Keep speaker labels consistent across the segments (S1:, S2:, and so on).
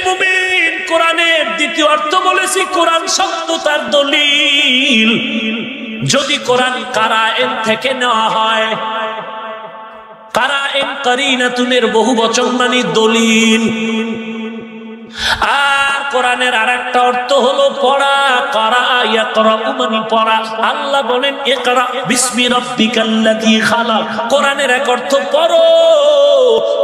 S1: মুমিন, কোরআনের দ্বিতীয় অর্থ বলেছি, কোরআন সত্যতার দলিল। যদি কোরআন কারায়েন থেকে নেওয়া হয়, কারায়েন কারিনাতুনের বহু বচন মানে দলিল। আর কোরআনের আরেকটা অর্থ হলো পড়া, করা, ইয়াকরাউ মানে পড়া। আল্লাহ বলেন ইকরা বিসমি রাব্বিকাল্লাযী খালাক। কোরআনের এক অর্থ পড়ো।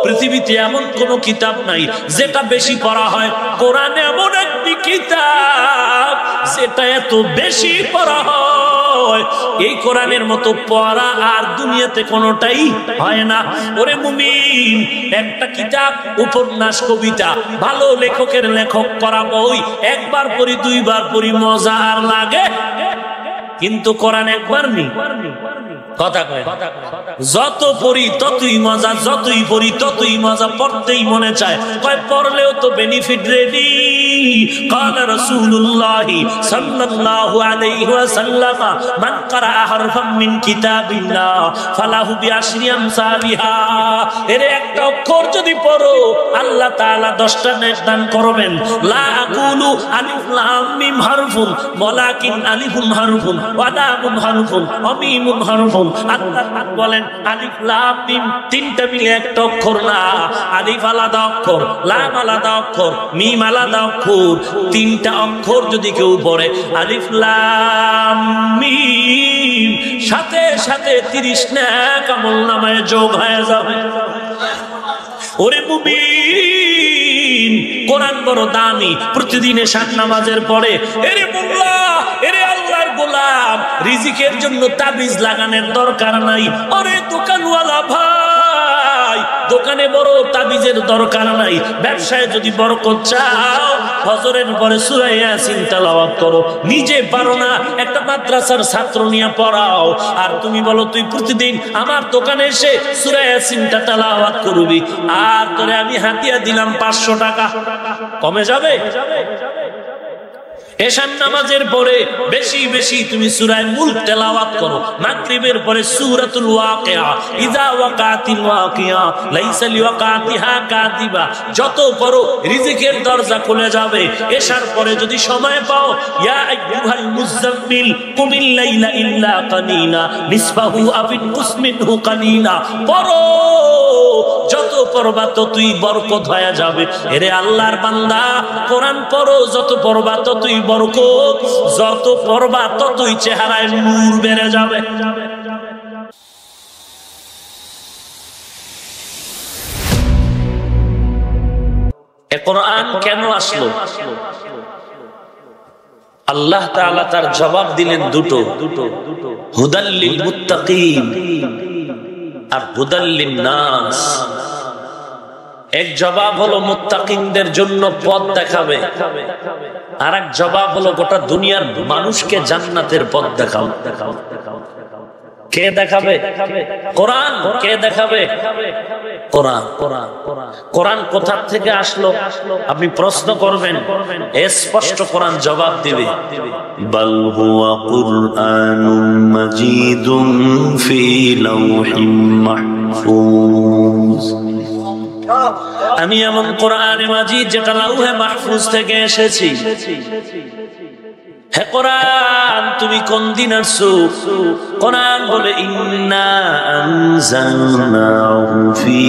S1: পৃথিবীতে এমন কোন কিতাব নাই যেটা বেশি পড়া হয়। কোরআন এমন একটি কিতাব যেটা এত বেশি পড়া হয়, এই কোরআনের মতো পড়া আর দুনিয়াতে কোনোটাই হয় না। ওরে মুমিন, একটা কিতাব, উপন্যাস, কবিতা, ভালো লেখকের লেখক করা বই একবার পড়ি, দুইবার পড়ি, মজা আর লাগে। কিন্তু কোরআন একবার নি কথা কয়, যত পড়ি ততই মজা, যতই পড়ি ততই মজা, পড়তেই মনে চায়। কয় পড়লেও তো বেনিফিট রেডি। قال رسول الله صلى الله عليه وسلم من قرأ حرفا من كتاب الله فله بعشر أمثالها। এর একটা অক্ষর যদি পড়ো আল্লাহ তাআলা 10টা নেক দান করবেন। লা আকুলু আলিফ লাম মিম হারফুন ওয়ালাকিন আলিফুন হারফুন ওয়া লামুন হারফুন ওয়া মিমুন হারফুন। আল্লাহ বলেন আলিফ লাম মিম তিনটা মিলে একটা অক্ষর না। আলিফ আলাদা অক্ষর, লাম আলাদা অক্ষর, মিম আলাদা অক্ষর। তিনটা অক্ষর যদি কেউ পড়ে, আলিফ লাম মিম, সাথে সাথে 30 নেক আমলনামায় যোগ হয়ে যাবে। ওরে মুমিন, কোরআন বড় দামি। প্রতিদিন এশার নামাজের পরে এরে মোল্লা, এরে আল্লাহর গোলাম, রিজিকের জন্য তাবিজ লাগানোর দরকার নাই। ওরে দোকানওয়ালা ভাই, দোকানে বড় তাবিজের দরকার নাই। ব্যবসায় যদি বরকত চাও, ফজরের পরে সূরা ইয়াসিন তেলাওয়াত করো। নিজে পারো না, একটা মাদ্রাসার ছাত্র নিয়ে পড়াও। আর তুমি বলো তুই প্রতিদিন আমার দোকানে এসে সূরা ইয়াসিনটা তেলাওয়াত করবি, আর তোরে আমি হাতিয়া দিলাম 500 টাকা, কমে যাবে? এশার নামাজের পরে বেশি বেশি তুমি সূরা মুলক তেলাওয়াত করো। মাগরিবের পরে সূরাতুল ওয়াকিয়া, ইযা ওয়াকাতিল ওয়াকিয়া লাইসা লিওয়াকাতিহা কাযিবা, যত পড়ো রিজিকের দরজা খুলে যাবে। এশার পরে যদি সময় পাও, ইয়া আইয়ুহাল মুযাম্মিল কুমিল লাইলা ইল্লা কালিলা নিসফাহু আবিন কুসমিনহু কালিলা, পড়ো। যত পড়বা ততই বরকত হয়ে যাবে। এরে আল্লাহর বান্দা, কোরআন পড়ো, যত পড়বা ততই বরকত, যত পড়বা ততই চেহারায় নূর বেড়ে যাবে। এ কোরআন কেন আসলো? আল্লাহ তাআলা তার জবাব দিলেন দুটো, হুদাল লিল মুত্তাকিন আর হুদাল লিন নাস। এক জবাব হলো মুত্তাকিনদের জন্য পথ দেখাবে, আর এক জবাব হলো গোটা দুনিয়ার মানুষকে জান্নাতের পথ দেখাও। কে দেখাবে? কোরআন। কে দেখাবে? কোরআন। কোরআন কোথা থেকে আসলো আপনি প্রশ্ন করবেন, স্পষ্ট কোরআন জবাব দিবে, বাল হুয়া কুরআনুম মাজিদুম ফি লাওহিম মাহফুজ। আমি এমন কোরআনে মাজিদ যেটা লাউহে মাহফুজ থেকে এসেছি। হে কোরআন, তুমি কোন দিন আসছো? কোরআন বলে ইন্না আনজালনাহু ফি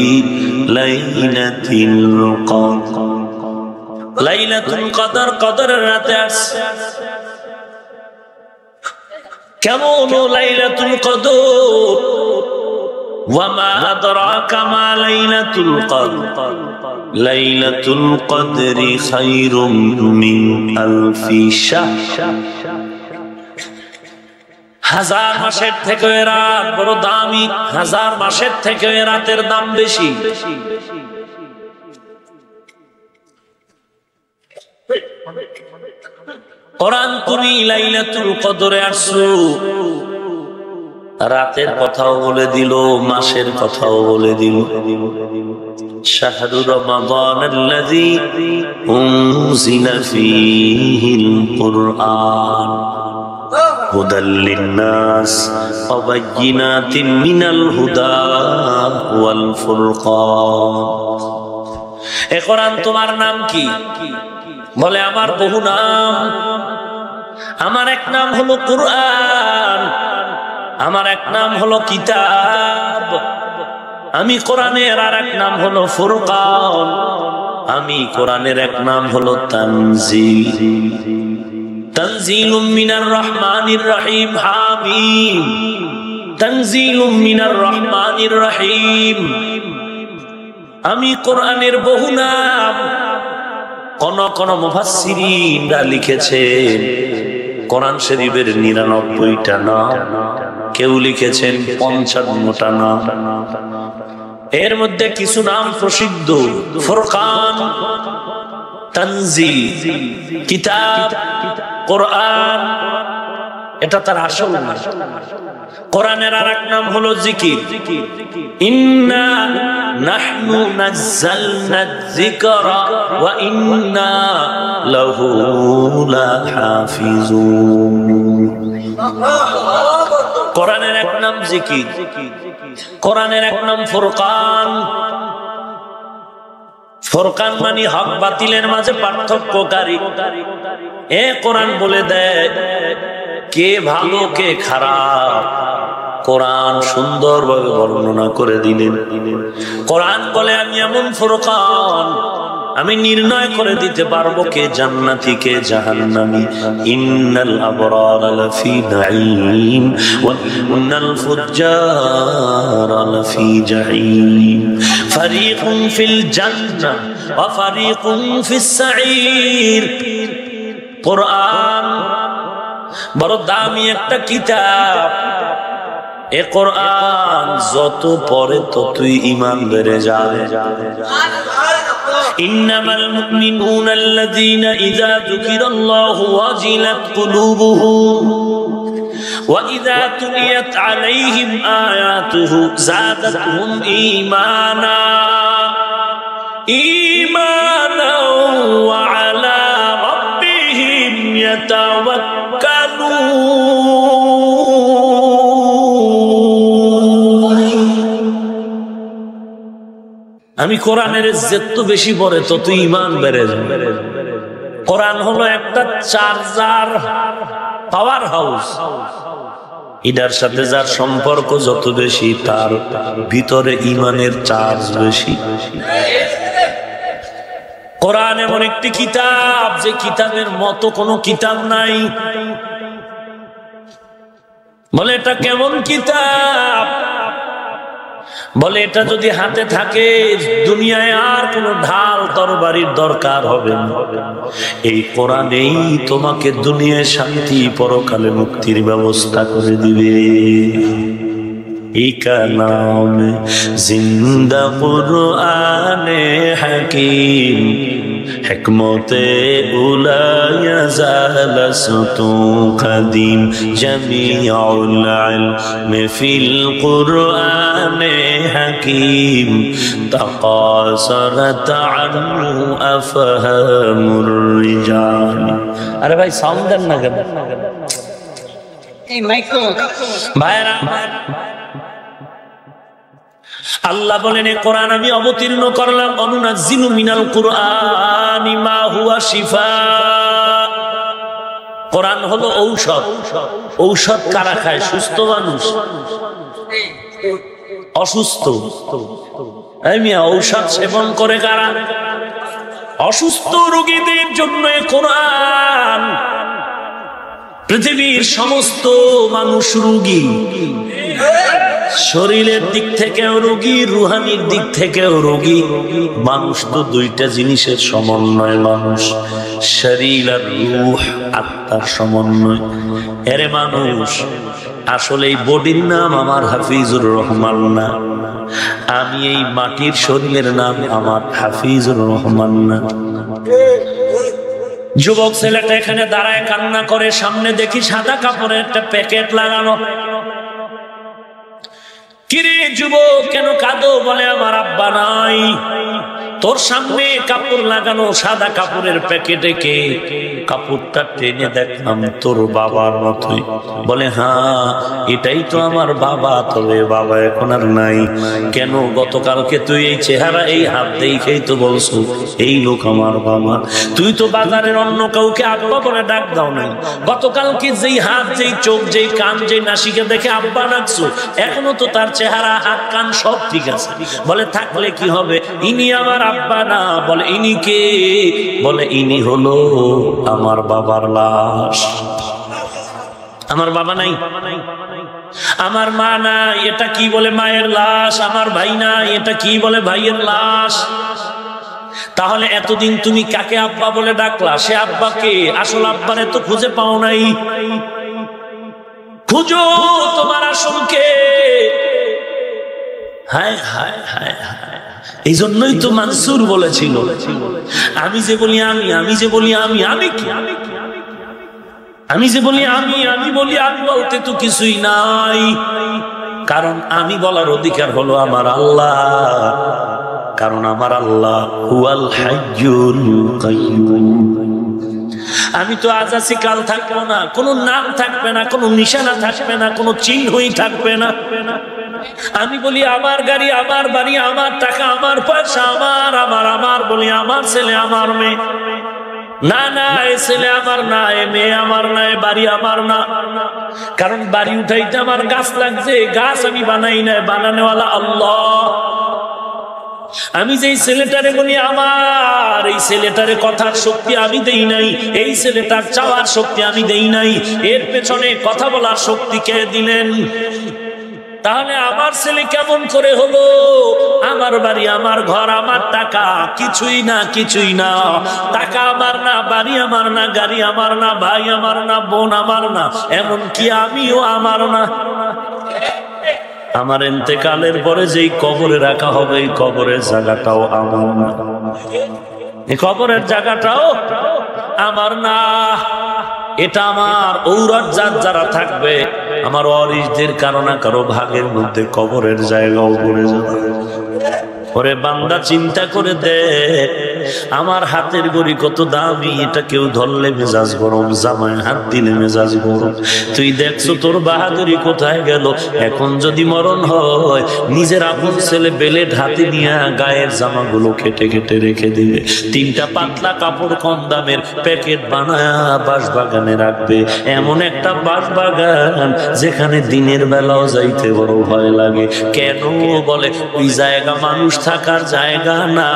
S1: লাইলাতিল কদর। লাইলাতুল কদর, কদরের রাতে আসছে। কেমন লাইলাতুল কদর? ওয়ামা আদরাকা মা লাইলাতুল কদর। লাইলাতুল কদরি খায়রুম মিন আলফি শাহর। হাজার মাসের থেকে রাত বড় দামি, হাজার মাসের থেকে রাতের দাম বেশি। কোরআন তুমি লাইলাতুল কদরে আসছো, রাতের কথাও বলে দিল, মাসের কথাও বলে দিল। শাহরু রমাদানাল্লাযী উনজিলা ফীহিল কুরআন হুদাল লিন্নাস ওয়া বায়্যিনাতিন মিনাল হুদা ওয়াল ফুরকান। এ কোরআন তোমার নাম কি? বলে আমার বহু নাম, আমার এক নাম হলো কুরআন, আমার এক নাম হলো কিতাব, আমি কোরআনের আর এক নাম হলো ফুরকান, আমি কোরআনের এক নাম হলো তানজিল। তানজিলুম মিনার রহমানির রহিম, হামিম, তানজিলুম মিনার রহমানির রহিম। আমি কোরআনের বহু নাম। কোন কোন মুফাসসিরিনরা লিখেছেন কোরআন শরীফের ৯৯টা নাম, কেউ লিখেছেন ৫৫টা নাম। এর মধ্যে কিছু নাম প্রসিদ্ধ, ফুরকান, তানজিল, কিতাব, কোরআন, এটা তার আসল নাম। কোরআনের আরেক নাম হলো জিকির, ইন্না নাহনু নাযালনা যিকরা ওয়া ইন্না লাহু লাহাফিজুন। কোরআনের এক নাম জিকির, কোরআনের এক নাম ফুরকান। ফুরকান মানে হক বাতিলের মাঝে পার্থক্যকারী। এ কোরআন বলে দেয় কে ভালো কে খারাপ, কোরআন সুন্দরভাবে বর্ণনা করে দিলেন। কোরআন বলে আমি এমন ফুরকান, আমি নির্ণয় করে দিতে পারবো কে জান্নাতি কে জাহান্নামী। ইন্নাল আবরারা লাফি নাঈম ওয়া ইন্নাল ফুজ্জারা লাফি জাহিম, ফারীকুন ফিল জান্নাহ ওয়া ফারীকুন ফিস সাঈর। কোরআন বড় দামি একটা কিতাব। এ কোরআন যত পড়ে ততই ঈমান বেড়ে যায়। ইন্নামাল মুমিনুনা আল্লাযীনা ইযা যুকিরাল্লাহু ওয়াজিলাত কুলুবুহুম ওয়া ইযা তুলিয়াত আলাইহিম আয়াতুহু যাদাতহুম ঈমানা ঈমানা ওয়া আলা রাব্বিহিম আমি কোরআনের যত বেশি পড়ে তত ঈমান বেড়ে যায়। কোরআন হলো একটা চার্জার, পাওয়ার হাউস। এটার সাথে যার সম্পর্ক যত বেশি তার ভিতরে ঈমানের চার্জ বেশি। কোরআন এমন একটি কিতাব যে কিতাবের মতো কোনো কিতাব নাই। বলে এটা কেমন কিতাব? বলে এটা যদি হাতে থাকে দুনিয়ায় আর কোনো ঢাল তরবারির দরকার হবে না। এই কোরআনেই তোমাকে দুনিয়ায় শান্তি পরকালে মুক্তির ব্যবস্থা করে দিবে। এই কালাম জিন্দা কুরআনে হাকিম, হিকমতে উলায়া জালাসতু কদিম, জামিউল ইলমি ফিল কুরআনে হাকিম, তাকাসারাত আনহু আফহামুর রিজাল। আরে ভাই সাউন্ড দেন না কেন? এই মাইক্রো ভাইরা, আল্লাহ বলেন এই কোরআন আমি অবতীর্ণ করলাম, অনুনাজ্জিলু মিনাল কুরআনি মা হুয়া শিফা। কোরআন হলো ঔষধ। ঔষধ কারা খায়? সুস্থ মানুষ, অসুস্থ। ঔষধ সেবন করে কারা? অসুস্থ রোগীদের জন্য কোরআন। পৃথিবীর সমস্ত মানুষ রোগী, শরীরের দিক থেকেও রোগী, রুহানির দিক থেকেও রোগী। মানুষ তো দুইটা জিনিসের সমন্বয়, মানুষ শরীর আর রূহ, আত্মার সমন্বয়। এরে মানুষ, আসলে এই বডির নাম আমার হাফিজুর রহমান না, আমি এই মাটির শরীরের নাম আমার হাফিজুর রহমান না। যুবক ছেলেটা এখানে দাঁড়ায় কান্না করে, সামনে দেখি সাদা কাপড়ের একটা প্যাকেট লাগানো। কিরে যুবক কেন কাঁদো? বলে আমার আব্বা নাই। তোর সামনে কাপড় লাগানো সাদা কাপড়ের প্যাকেটে কে কাপড়টা টেনে দেখলাম তোর বাবার মতোই। বলে হ্যাঁ এটাই তো আমার বাবা, তবে বাবা এখন আর নাই। কেন? গতকালকে তুই এই চেহারা এই হাত দেখেই তো বলছো এই লোক আমার বাবা। তুই তো বাজারের অন্য কাউকে আব্বা বলে ডাক দাও নাই। গতকালকে যেই হাত যেই চোখ যেই কান যেই নাসিকে দেখে আব্বা ডাকছো, এখনো তো তার চেহারা হাত কান সব ঠিক আছে। বলে থাকলে কি হবে, ইনি আমার আব্বা না। বলে ইনি কে? বলে ইনি হলো আমার বাবার লাশ। আমার বাবা নাই, আমার মা নাই, এটা কি বলে মায়ের লাশ। আমার ভাই নাই, এটা কি বলে ভাইয়ের লাশ। তাহলে এতদিন তুমি কাকে আব্বা বলে ডাকলা? সে আব্বাকে, আসল আব্বারে তো খুঁজে পাও নাই। খুঁজো তোমার আসলকে। হায় হায় হায় হায়। এই জন্যই তো মানসুর বলেছিল আমি যে বলি আমি, আমি যে বলি আমি, আমি কি? আমি যে বলি আমি, আমি বলি আমি বলতে তো কিছুই নাই। কারণ আমি বলার অধিকার হলো আমার আল্লাহ। কারণ আমার আল্লাহ হুয়াল হাইয়ুল কাইয়্যুম। আমি তো আজ আছি কাল থাকবো না, কোনো নাম থাকবে না, কোনো নিশানা থাকবে না, কোনো চিহ্নই থাকবে না। আমি বলি আমার গাড়ি, আমার বাড়ি, আমার টাকা, আমার পয়সা, আমার আমার আমার বলি আমার ছেলে, আমার মেয়ে। না না, এ ছেলে আমার না, এ মেয়ে আমার না, এ বাড়ি আমার না। কারণ বাড়ি উঠাইতে আমার গাছ লাগছে, গাছ আমি বানাই না, বানানোওয়ালা আল্লাহ। আমি যেই ছেলেটারে বলি আমার, এই ছেলেটারে কথার শক্তি আমি দেই নাই, এই ছেলেটার চাওয়ার শক্তি আমি দেই নাই, এর পেছনে কথা বলার শক্তি কে দিলেন? তাহলে আমার ছেলে কেমন করে হলো? আমার বাড়ি, আমার ঘর, আমার টাকা কিছুই না, কিছুই না। টাকা আমার না, বাড়ি আমার না, গাড়ি আমার না, ভাই আমার না, বোন আমার না, এমনকি আমিও আমার না। আমার ইন্তেকালের পরে যেই কবরে রাখা হবে, এই কবরের জায়গাটাও আমার না, এই কবরের জায়গাটাও আমার না। এটা আমার ঔরজাত যারা থাকবে, আমার ওয়ারিসদের কারো না কারো ভাগের মধ্যে কবরের জায়গাও পড়ে যাবে। ওরে বান্দা চিন্তা করে দে, আমার হাতের ঘড়ি কত দামি, এটা কেউ ধরলে মেজাজ গরম, জামায় হাত দিলে মেজাজ গরম। তুই দেখছো তোর বাহাদুরি কোথায় গেল? এখন যদি মরণ হয়, নিজের আপন ছেলে বেলেট হাতে নিয়ে গায়ের জামাগুলো কেটে কেটে রেখে দিবে, তিনটা পাতলা কাপড় কম দামের প্যাকেট বানায় বাঁশবাগানে রাখবে। এমন একটা বাঁশবাগান যেখানে দিনের বেলাও যাইতে বড় ভয় লাগে। কেন? বলে ওই জায়গা মানুষ থাকার জায়গা না,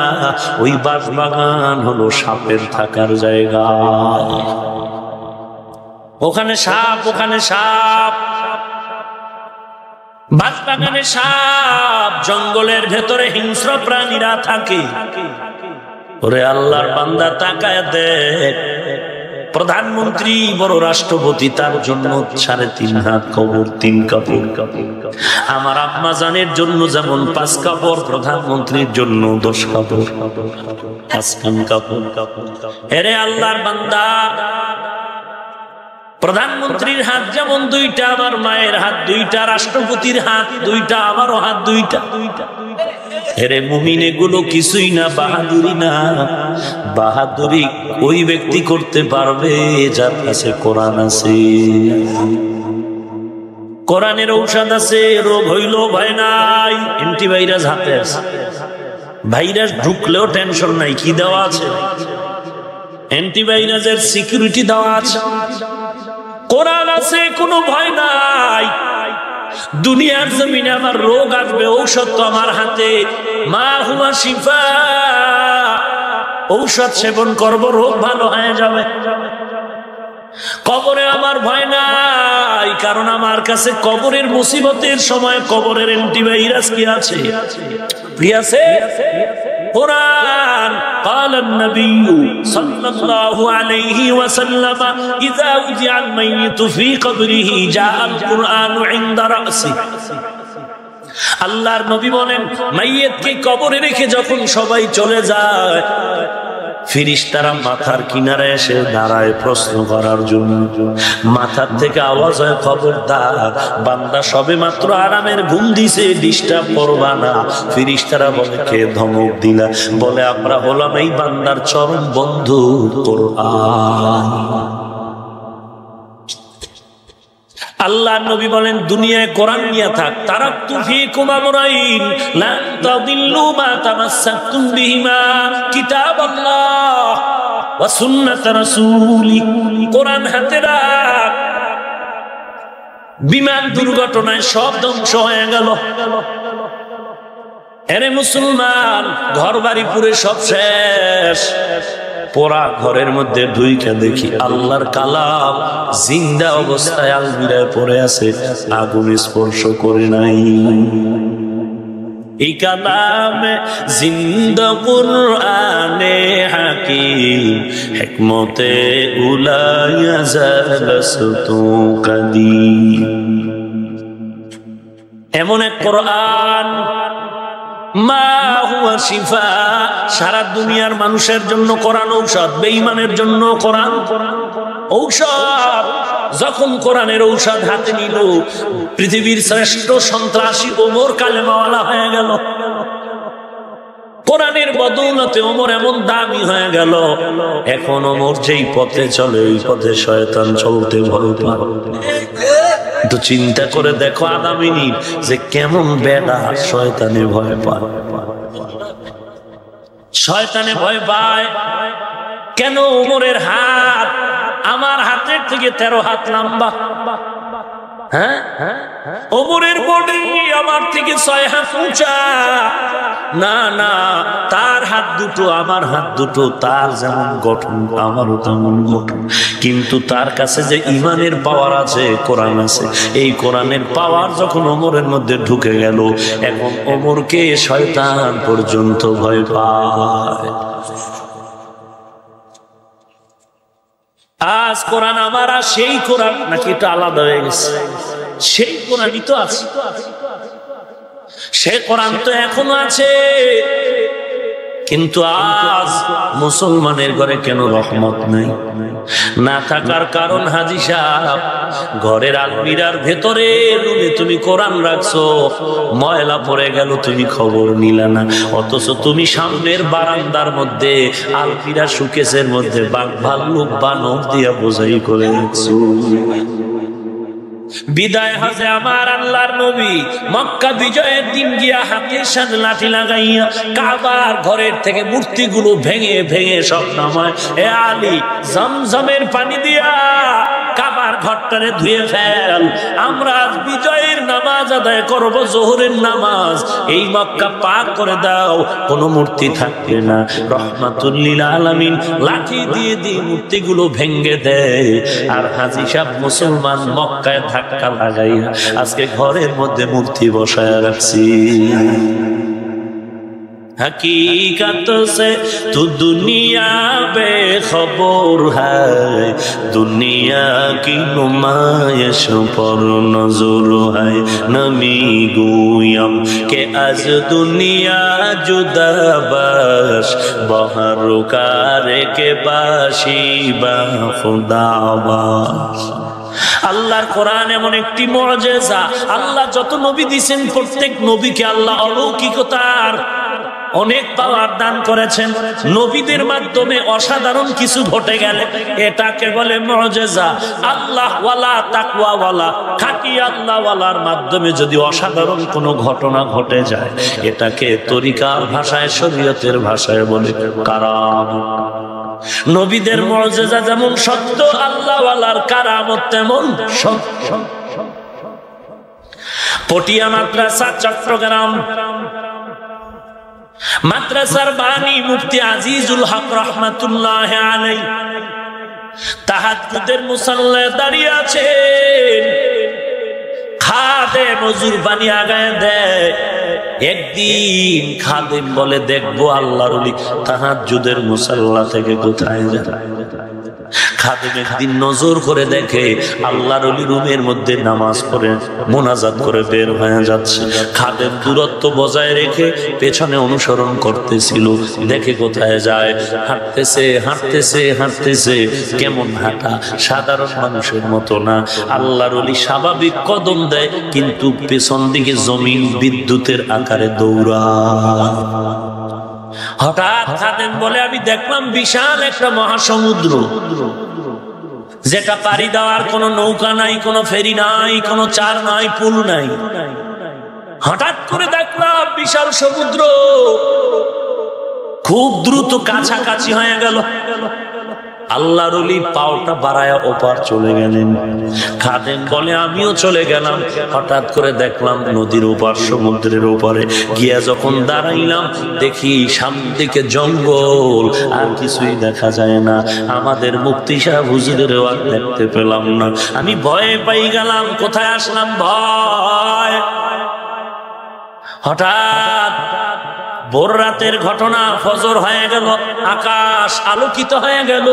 S1: ওই বাঁশবাগান হলো সাপের থাকার জায়গা। ওখানে সাপ, ওখানে সাপ, বাঁশবাগানে সাপ, জঙ্গলের ভেতরে হিংস্র প্রাণীরা থাকে। ওরে আল্লাহর বান্দা তাকায় দেখ, প্রধানমন্ত্রী বড় রাষ্ট্রপতি, তার জন্য 3.5 হাত কবর, 3 কাপড়। আমার আম্মা জানের জন্য যেমন 5 কাপড়, প্রধানমন্ত্রীর জন্য 10 কাপড়, 5 কাপড়। এরে আল্লাহর বান্দা, প্রধানমন্ত্রীর হাত যেমন 2টা, আমার মায়ের হাত 2টা, রাষ্ট্রপতির হাত 2টা, আমারও হাত 2টা। হেরে মুমিন, এগুলো কিছুই না, বাহাদুরি না। বাহাদুরি ওই ব্যক্তি করতে পারবে যার কাছে কোরআন আছে, কোরআনের ঔষধ আছে। রোগ হইল ভয় নাই, অ্যান্টিভাইরাস হাতে আছে, ভাইরাস ঢুকলেও টেনশন নাই। কি দেওয়া আছে? অ্যান্টিভাইরাসের সিকিউরিটি দেওয়া আছে, কোরআন আছে, কোনো ভয় নাই। দুনিয়ার জমিনে আমার রোগ আসবে, ঔষধ তো আমার হাতে। মা হুয়া শিফা, ঔষধ সেবন করব, রোগ ভালো হয়ে যাবে। কবরে আমার ভয় নাই, কারণ আমার কাছে কবরের মুসিবতের সময় কবরের অ্যান্টিভাইরাস কি আছে? কি আছে? কোরআন। قال النبي صلى الله عليه وسلم إذا وضع الميت في قبره جاء القرآن عند رأسه। আল্লাহর নবী বলেন, মাইয়িতকে কবরে রেখে যখন সবাই চলে যায়, ফেরেশতারা মাথার কিনারে এসে দাঁড়ায় প্রশ্ন করার জন্য। মাথার থেকে আওয়াজ হয়, খবরদার, বান্দা সবে মাত্র আরামের ঘুম দিছে, ডিস্টার্ব করবা না। ফেরেশতারা বলে, কে ধমক দিলা? বলে, আমরা হলাম এই বান্দার চরম বন্ধু কোরআন। আল্লাহ নবী বলেন, দুনিয়ায় কোরআন নিয়ে থাক, তারাকতু ফীকুম আমরাইন লান তাদিল্লু মা তামাসসাকতুম বিহিমা কিতাবাল্লাহ ওয়া সুন্নাত রাসূলি। কোরআন হাতে রাখ, বিমান দুর্ঘটনায় সব ধ্বংস হয়ে গেল। এরে মুসলমান, ঘর বাড়ি পুরে সব শেষ। পোড়া ঘরের মধ্যে ঢুইকা দেখি আল্লাহর কালাম জিন্দা অবস্থায় আলমিরায় পড়ে আছে, আগুন স্পর্শ করে নাই। এই কালামে জিন্দা কুরআনে হাকিম হিকমতে উলায়া জালাসতু কাদিম। এমন এক কোরআন, মা হুয়া শিফা, সারা দুনিয়ার মানুষের জন্য কোরআন ঔষধ, বেঈমানের জন্য কোরআন ঔষধ। যখন কোরআনের ঔষধ হাতে নিল, পৃথিবীর শ্রেষ্ঠ সন্ত্রাসী ওমর কালেমাওয়ালা হয়ে গেল। কোরআনের বদৌলতে ওমর এমন দামি হয়ে গেল, এখন ওমর যেই পথে চলে ওই পথে শয়তান চলতে ভয় পায়। তো চিন্তা করে দেখো আদামিনী যে কেমন বেড়া শয়তানে ভয় পায়। শয়তানে ভয় পায় কেন? ওমরের হাত আমার হাতের থেকে 13 হাত লম্বা। হ্যাঁ, ওমরের বডি আমার থেকে 6 হাত উঁচা। না না, তার হাত দুটো আমার হাত দুটো, তার যেমন গঠন আমারও তেমন গঠন, কিন্তু তার কাছে যে ইমানের পাওয়ার আছে, কোরআন আছে। এই কোরআনের পাওয়ার যখন ওমরের মধ্যে ঢুকে গেল, এখন ওমরকে শয়তান পর্যন্ত ভয় পায়। আজ কোরআন আমার, আর সেই কোরআন নাকি এটা আলাদা হয়ে গেছে? সেই কোরআনই তো আছে, সে কোরআন তো এখনো আছে, কিন্তু আজ মুসলমানের ঘরে কেন রহমত নাই? না থাকার কারণ হাজী সাহেব, ঘরের আলমিরার ভেতরে রুমে তুমি কোরআন রাখছো, ময়লা পড়ে গেল, তুমি খবর নিলা না। অথচ তুমি সামনের বারান্দার মধ্যে আলমিরা সুকেসের মধ্যে বাঘ ভাল্লুক বানর দিয়া বোঝাই করে রাখছো। বিদায় হজে আমার আল্লাহর নবী মক্কা বিজয়ের দিন গিয়া হাতের সাথে লাঠি লাগাইয়া কাবার ঘরের থেকে মূর্তিগুলো ভেঙে ভেঙে সব নামায়। এ আলী, জমজমের পানি দিয়া কাবার ঘরটারে ধুয়ে ফেল, আমরা আজ বিজয়ের নামাজ আদায় করব, জোহরের নামাজ। এই মক্কা পাক করে দাও, কোনো মূর্তি থাকবে না। রহমাতুল লিল আলামিন লাঠি দিয়ে দিয়ে মূর্তিগুলো ভেঙে দেয়। আর হাজী সাহেব মুসলমান মক্কায় ধাক্কা লাগাইয়া আজকে ঘরের মধ্যে মূর্তি বসায় রাখছি। हकीकत से तू दुनिया बेखबर है, दुनिया की नुमाइश पर नजर है। नमी गोयम के आज दुनिया जुदा बाश, बहर कारे के बाशी बा खुदा बाश। আল্লাহর কোরআন এমন একটি মুআজিজা, আল্লাহ যত নবী দিয়েছেন প্রত্যেক নবীকে আল্লাহ অলৌকিকতার অনেক পাওয়ার দান করেছেন। নবীদের মাধ্যমে অসাধারণ কিছু ঘটে গেলে এটাকে বলে মুআজিজা। আল্লাহ ওয়ালা তাকওয়া ওয়ালা খাঁটি আল্লাহ ওয়ালার মাধ্যমে যদি অসাধারণ কোনো ঘটনা ঘটে যায়, এটাকে তরিকার ভাষায়, শরীয়তের ভাষায় বলে কারাম। নবীদের মুআজিজা যেমন সত্য, আল্লাহ ওয়ালার কারামত তেমন সত্য। পটিয়া মাদ্রাসা চট্টগ্রাম, মাদ্রাসার বানী মুফতি আজিজুল হক রহমাতুল্লাহ আলাইহি তাহাজ্জুদের মুসাল্লায় দাঁড়িয়ে আছেন। খাদেম হুজুর পানি আগায় দেয়। একদিন খাদেম বলে, দেখবো আল্লাহর ওলি তাহাজ্জুদের মুসাল্লা থেকে কোথায় যায়। খাদেম একদিন নজর করে দেখে আল্লাহর ওলি রুমের মধ্যে নামাজ পড়ে মোনাজাত করে বের হয়ে যাচ্ছে। খাদেম দূরত্ব বজায় রেখে পেছনে অনুসরণ করতেছিল, দেখে কোথায় যায়, হাঁটতেছে হাঁটতেছে হাঁটতেছে। কেমন হাঁটা, সাধারণ মানুষের মতো না। আল্লাহর ওলি স্বাভাবিক কদম দেয়, কিন্তু পেছন দিকে জমিন বিদ্যুতের আকারে দৌড়ায়। হঠাৎ খাদেম বলে, আমি দেখলাম বিশাল একটা মহাসমুদ্র, যেটা পাড়ি দেওয়ার কোনো নৌকা নাই, কোনো ফেরি নাই, কোনো চার নাই, পুল নাই। হঠাৎ করে দেখলাম বিশাল সমুদ্র খুব দ্রুত কাছাকাছি হয়ে গেল। আল্লাহর ওলি পাওটা বাড়ায়া ওপার চলে গেলেন। খাদেম বলে, আমিও চলে গেলাম। হঠাৎ করে দেখলাম নদীর ওপার, সমুদ্রের ওপারে গিয়া যখন দাঁড়াইলাম, দেখি সামনে দিকে জঙ্গল, আর কিছুই দেখা যায় না। আমাদের মুফতি সাহেব হুজুরেরও আর দেখতে পেলাম না। আমি ভয়ে পাই গেলাম, কোথায় আসলাম ভয়। হঠাৎ ভোর রাতের ঘটনা, ফজর হয়ে গেল, আকাশ আলোকিত হয়ে গেল।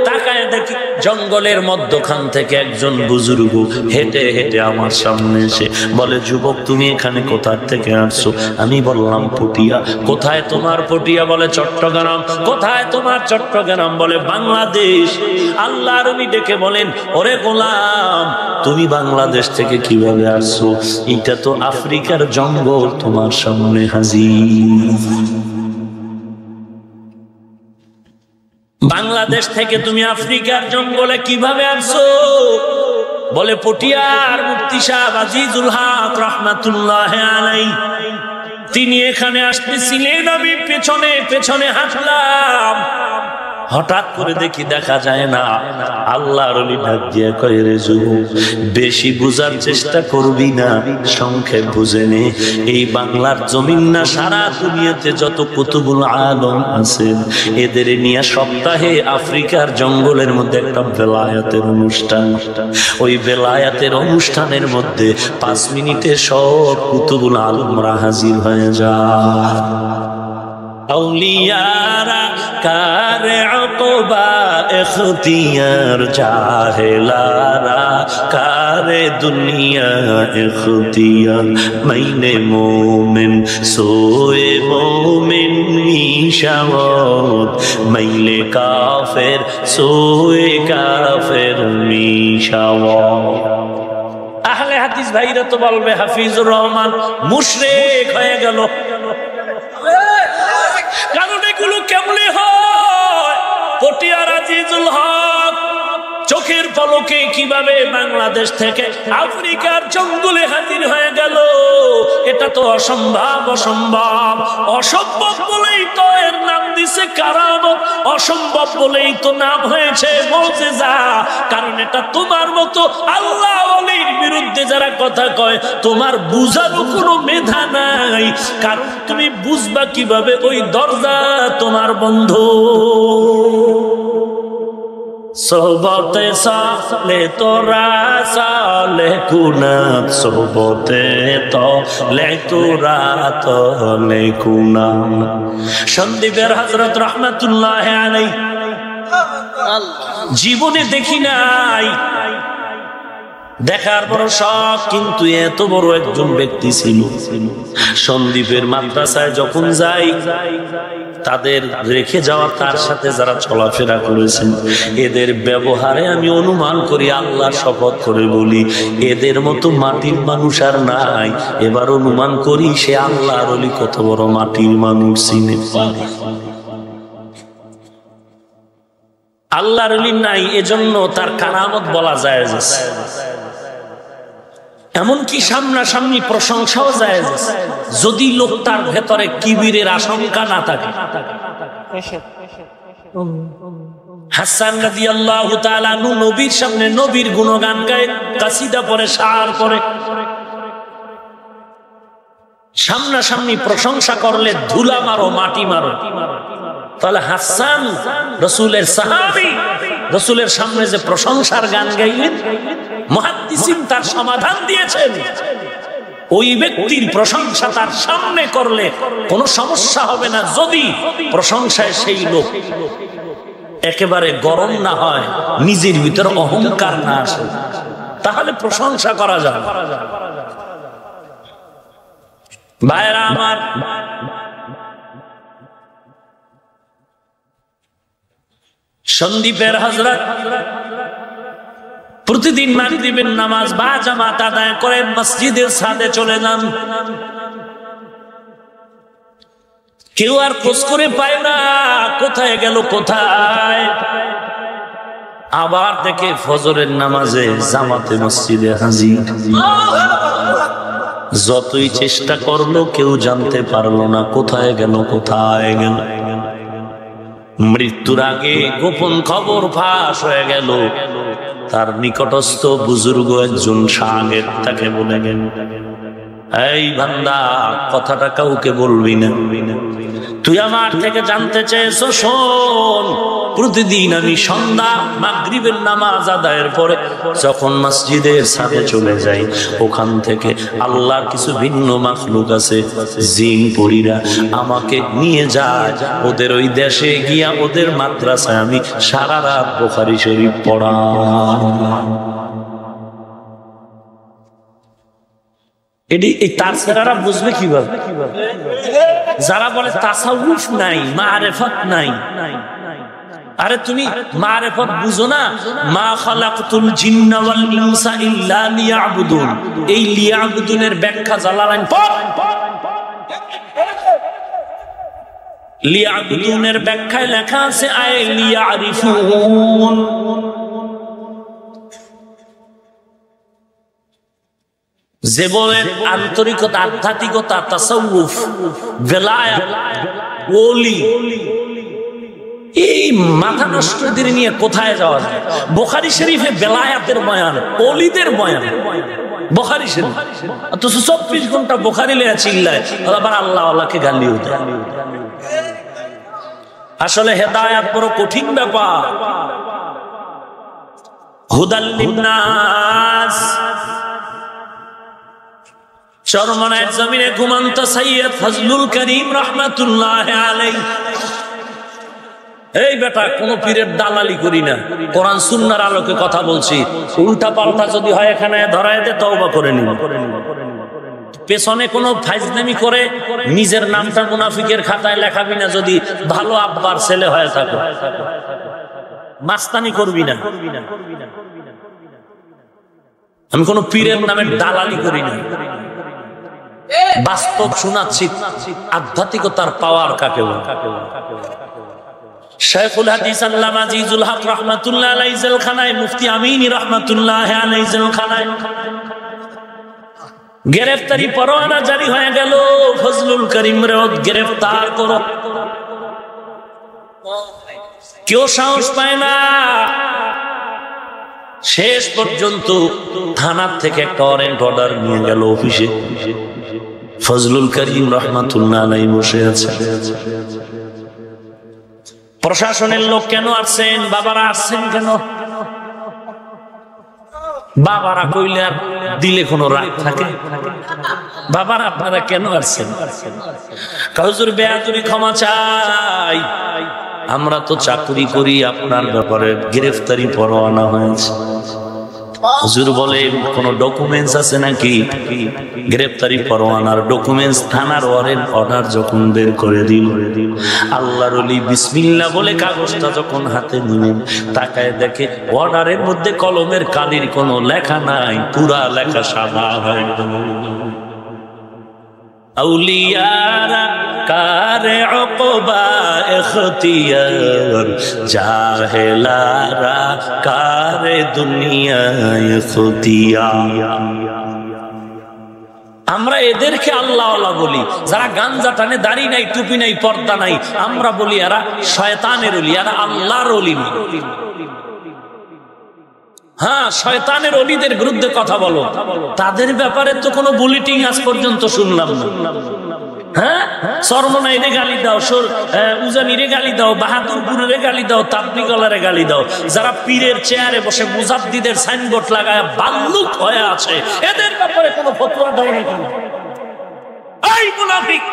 S1: তাকায় দেখি জঙ্গলের মধ্যখান থেকে একজন বুজুর্গ হেঁটে হেঁটে আমার সামনে এসে বলে, যুবক তুমি এখানে কোথা থেকে আসছো? আমি বললাম পটিয়া। কোথায় তোমার পটিয়া? বলে চট্টগ্রাম। কোথায় তোমার চট্টগ্রাম? বলে বাংলাদেশ। আল্লাহর নবী ডেকে বলেন, ওরে গোলাম, তুমি বাংলাদেশ থেকে কিভাবে আসছো? এটা তো আফ্রিকার জঙ্গল তোমার সামনে হাজির। বাংলাদেশ থেকে তুমি আফ্রিকার জঙ্গলে কিভাবে আসছো? বলে পটিয়ার মুফতি সাহেব আজিজুল হক রাহমাতুল্লাহ আলাইহি তিনি এখানে আসতেছিলেন, আমি পেছনে পেছনে হাঁটলাম। হঠাৎ করে দেখি দেখা যায় না। আল্লাহর ওলি ডাক দিয়ে কয়, রে যুবক, বেশি বুঝার চেষ্টা করবি না, সংক্ষেপ বুঝে নে। এই বাংলার জমিন না, সারা দুনিয়াতে যত কুতুবুল আলম আছেন, এদের নিয়ে সপ্তাহে আফ্রিকার জঙ্গলের মধ্যে একটা বেলায়াতের অনুষ্ঠান। ওই বেলায়াতের অনুষ্ঠানের মধ্যে 5 মিনিটে সব কুতুবুল আলমরা হাজির হয়ে যায়। আউলিয়ারা কারে আকবা ইখতিয়ার, জাহেলারা কারে দুনিয়া ইখতিয়ার। মাইনে মোমেন সোয়ে মোমেন মিশাওয়াত, মাইলে কাফের সোয়ে কাফের মিশাওয়াত। আহলে হাদিস ভাইরা তো বলবে হাফিজুর রহমান মুশরিক হয়ে গেল। কারণ এগুলো কেমনে হয়? পটিয়ার আজিজুল হক চোখের পলকে কিভাবে বাংলাদেশ থেকে আফ্রিকার জঙ্গলে হাজির হয়ে গেল? এটা তো অসম্ভব, অসম্ভব। অসম্ভব বলেই তো এর নাম দিছে কারামত, অসম্ভব বলেই তো নাম হয়েছে মুজিজা। কারণ এটা তোমার মতো আল্লাহ ওলির বিরুদ্ধে যারা কথা কয়, তোমার বুঝারও কোনো মেধা নাই। কারণ তুমি বুঝবা কিভাবে? ওই দরজা তোমার বন্ধ। সোহবতে সালে তোরা সালে কুনাত, সোহবতে তলে তোরা তলে কুনাত। সন্দীপের হযরত রাহমাতুল্লাহ আলাইহি জীবনে দেখি নাই, দেখার বড় শখ, কিন্তু এত বড় একজন ব্যক্তি ছিল। সন্দীপের মাদ্রাসায় যখন যাই, তাদের রেখে যাওয়া তার সাথে যারা চলাফেরা করেছেন, এদের ব্যবহারে আমি অনুমান করি, আল্লাহর শপথ করে বলি, এদের মতো মাটির মানুষ আর নাই। এবার অনুমান করি সে আল্লাহর ওলি কত বড় মাটির মানুষ চিনে। আল্লাহর ওলি নাই, এজন্য তার কারামত বলা যায়। এমনকি সামনাসামনি প্রশংসাও জায়েজ যদি লোকটার ভেতরে কিবিরের আশঙ্কা না থাকে। হাসান রাদিয়াল্লাহু তাআলা নবীর সামনে নবীর গুণগান গায়, কাসিদা পড়ে, শার পড়ে। সামনাসামনি প্রশংসা করলে ধুলা মারো, মাটি মারো। তাহলে হাসান রাসূলের সাহাবী, রাসূলের সামনে যে প্রশংসার গান গাইলেন, মুহাদ্দিসিন তার সমাধান দিয়েছেন, ওই ব্যক্তির প্রশংসা তার সামনে করলে কোনো সমস্যা হবে না, যদি প্রশংসায় সেই লোক একেবারে গরম না হয়, নিজের ভিতরে অহংকার না আসে, তাহলে প্রশংসা করা যায়। ভাইরা আমার, সন্দীপের হযরত প্রতিদিন মাগরিবের নামাজ বা জামাত আদায় করে মসজিদের ছাদে চলে যান। কেউ আর খোঁজ করে পায় না কোথায় গেল, কোথায়। আবার দেখে ফজরের নামাজে জামাতে মসজিদে হাজির। যতই চেষ্টা করলো কেউ জানতে পারলো না কোথায় গেল, কোথায় গেল। মৃত্যুর আগে গোপন খবর ফাঁস হয়ে গেল। তার নিকটস্থ বুজুর্গ একজন শাগির্দ তাকে বলে গেল, এই বান্দা, কথাটা কাউকে বলবি না। তুই আমার থেকে জানতে চেয়েছো, শোন, প্রতিদিন আমি সন্ধ্যা মাগরিবের নামাজ আদায়ের পরে যখন মসজিদের ছাদে চলে যাই, ওখান থেকে আল্লাহর কিছু ভিন্ন মাখলুক আছে, জিন পরীরা আমাকে নিয়ে যায় ওদের ওই দেশে গিয়া ওদের মাদ্রাসায় আমি সারা রাত বুখারী শরীফ পড়াই। এই তাছাড়া বুঝবে কিভাবে? যারা বলে তাসাউফ নাই, মারেফত নাই। আরে তুমি মারেফত বুঝো না? মা খালাকতুল জিন্না ওয়াল ইনসা ইল্লা লিয়াবুদুন। এই লিয়াবুদুনের ব্যাখ্যা জালালাইন পড়। লিয়াবুদুনের ব্যাখ্যায় লেখা আছে আয় লিয়ারিফুন। যে বলে আন্তরিকতা, আধ্যাত্মিকতা, তাসাউফ, ভেলায়াত, ওলি, এই মাথা নষ্টদের নিয়ে কোথায় যাওয়া যায়? বুখারী শরীফে বেলায়াতের বয়ান, ওলিদের বয়ান বুখারী শরীফ, অথচ 24 ঘন্টা বুখারী লইয়া চিল্লায়, আবার আল্লাহ আল্লাহকে গালিও দেয়। আসলে হেদায়েত বড় কঠিন ব্যাপার। হুদাল লিন্নাস। চরমনায়ের জমিনে ঘুমন্ত সৈয়দ ফজলুল করিম রাহমাতুল্লাহ আলাইহি, এই বেটা, কোন পীরের দালালি করি না, কোরআন সুন্নাহর আলোকে কথা বলছি। উল্টা পাল্টা যদি হয় এখানে ধরায় দে, তওবা করে নিব। পেছনে কোনো ফাইজলামি করে নিজের নামটা মুনাফিকের খাতায় লেখাবি না। যদি ভালো আব্বার ছেলে হয়ে থাকো, মাস্তানি করবি না। আমি কোন পীরের নামে দালালি করি না, বাস্তব শোনাচ্ছি আধ্যাত্মিকতার পাওয়ার কাকে বলে। শাইখুল হাদিস আল্লামা আজিজুল হক রাহমাতুল্লাহ আলাইহি জেলখানায়, মুফতি আমিনী রাহমাতুল্লাহ আলাইহি জেলখানায় গ্রেফতারি পরোয়ানা জারি হয়ে গেল। ফজলুল করিম রে গ্রেফতার করো, কেউ সাহস পায় না। শেষ পর্যন্ত থানার থেকে একটা ওয়ারেন্ট অর্ডার নিয়ে গেল অফিসে। ফজলুল করিম রাহমাতুল্লাহ আলাইহি বসে আছে। প্রশাসনের লোক কেন আসছেন? বাবারা আসছেন কেন? বাবারা কইলে আর দিলে কোনো রাগ থাকে? বাবারা আপনারা কেন আসছেন? হুজুর বেয়াদবি ক্ষমা চাই, আমরা তো চাকরি করি, আপনার ব্যাপারে গ্রেফতারি পরোয়ানা হয়েছে। হুজুর বলে কোন ডকুমেন্টস আছে নাকি? গ্রেফতারি পরোয়ানার ডকুমেন্টস থানার ওয়ারেন্ট অর্ডার যখন বের করে দিল, আল্লাহর ওলি বিসমিল্লাহ বলে কাগজটা যখন হাতে নিলেন, তাকায় দেখে অর্ডারের মধ্যে কলমের কালির কোনো লেখা নাই, পুরা লেখা সাদা হয়ে গেল। আউলিয়ারা কারে উকবা ইখতিয়ার, জাহেলারা কারে দুনিয়ায় ইখতিয়ার। আমরা এদেরকে আল্লাহ আল্লাহ বলি, যারা গাঞ্জা টানে, দাড়ি নাই, টুপি নাই, পর্দা নাই, আমরা বলি এরা শয়তানের ওলি, এরা আল্লাহর ওলি না। হ্যাঁ, শয়তানের ওলিদের বিরুদ্ধে কথা বলো, তাদের ব্যাপারে তো কোনো বুলেটিন আজ পর্যন্ত শুনলাম না। হ্যাঁ, সরমনাইরে গালি দাও, উজানিরে গালি দাও, বাহাদুরপুরে গালি দাও, তাবলিগলারে গালি দাও। যারা পীরের চেয়ারে বসে মুজাদ্দিদের সাইনবোর্ড লাগায় বাল্লুক হয়ে আছে, এদের ব্যাপারে কোনো ফতোয়া দাও না কেন? এই মুনাফিক!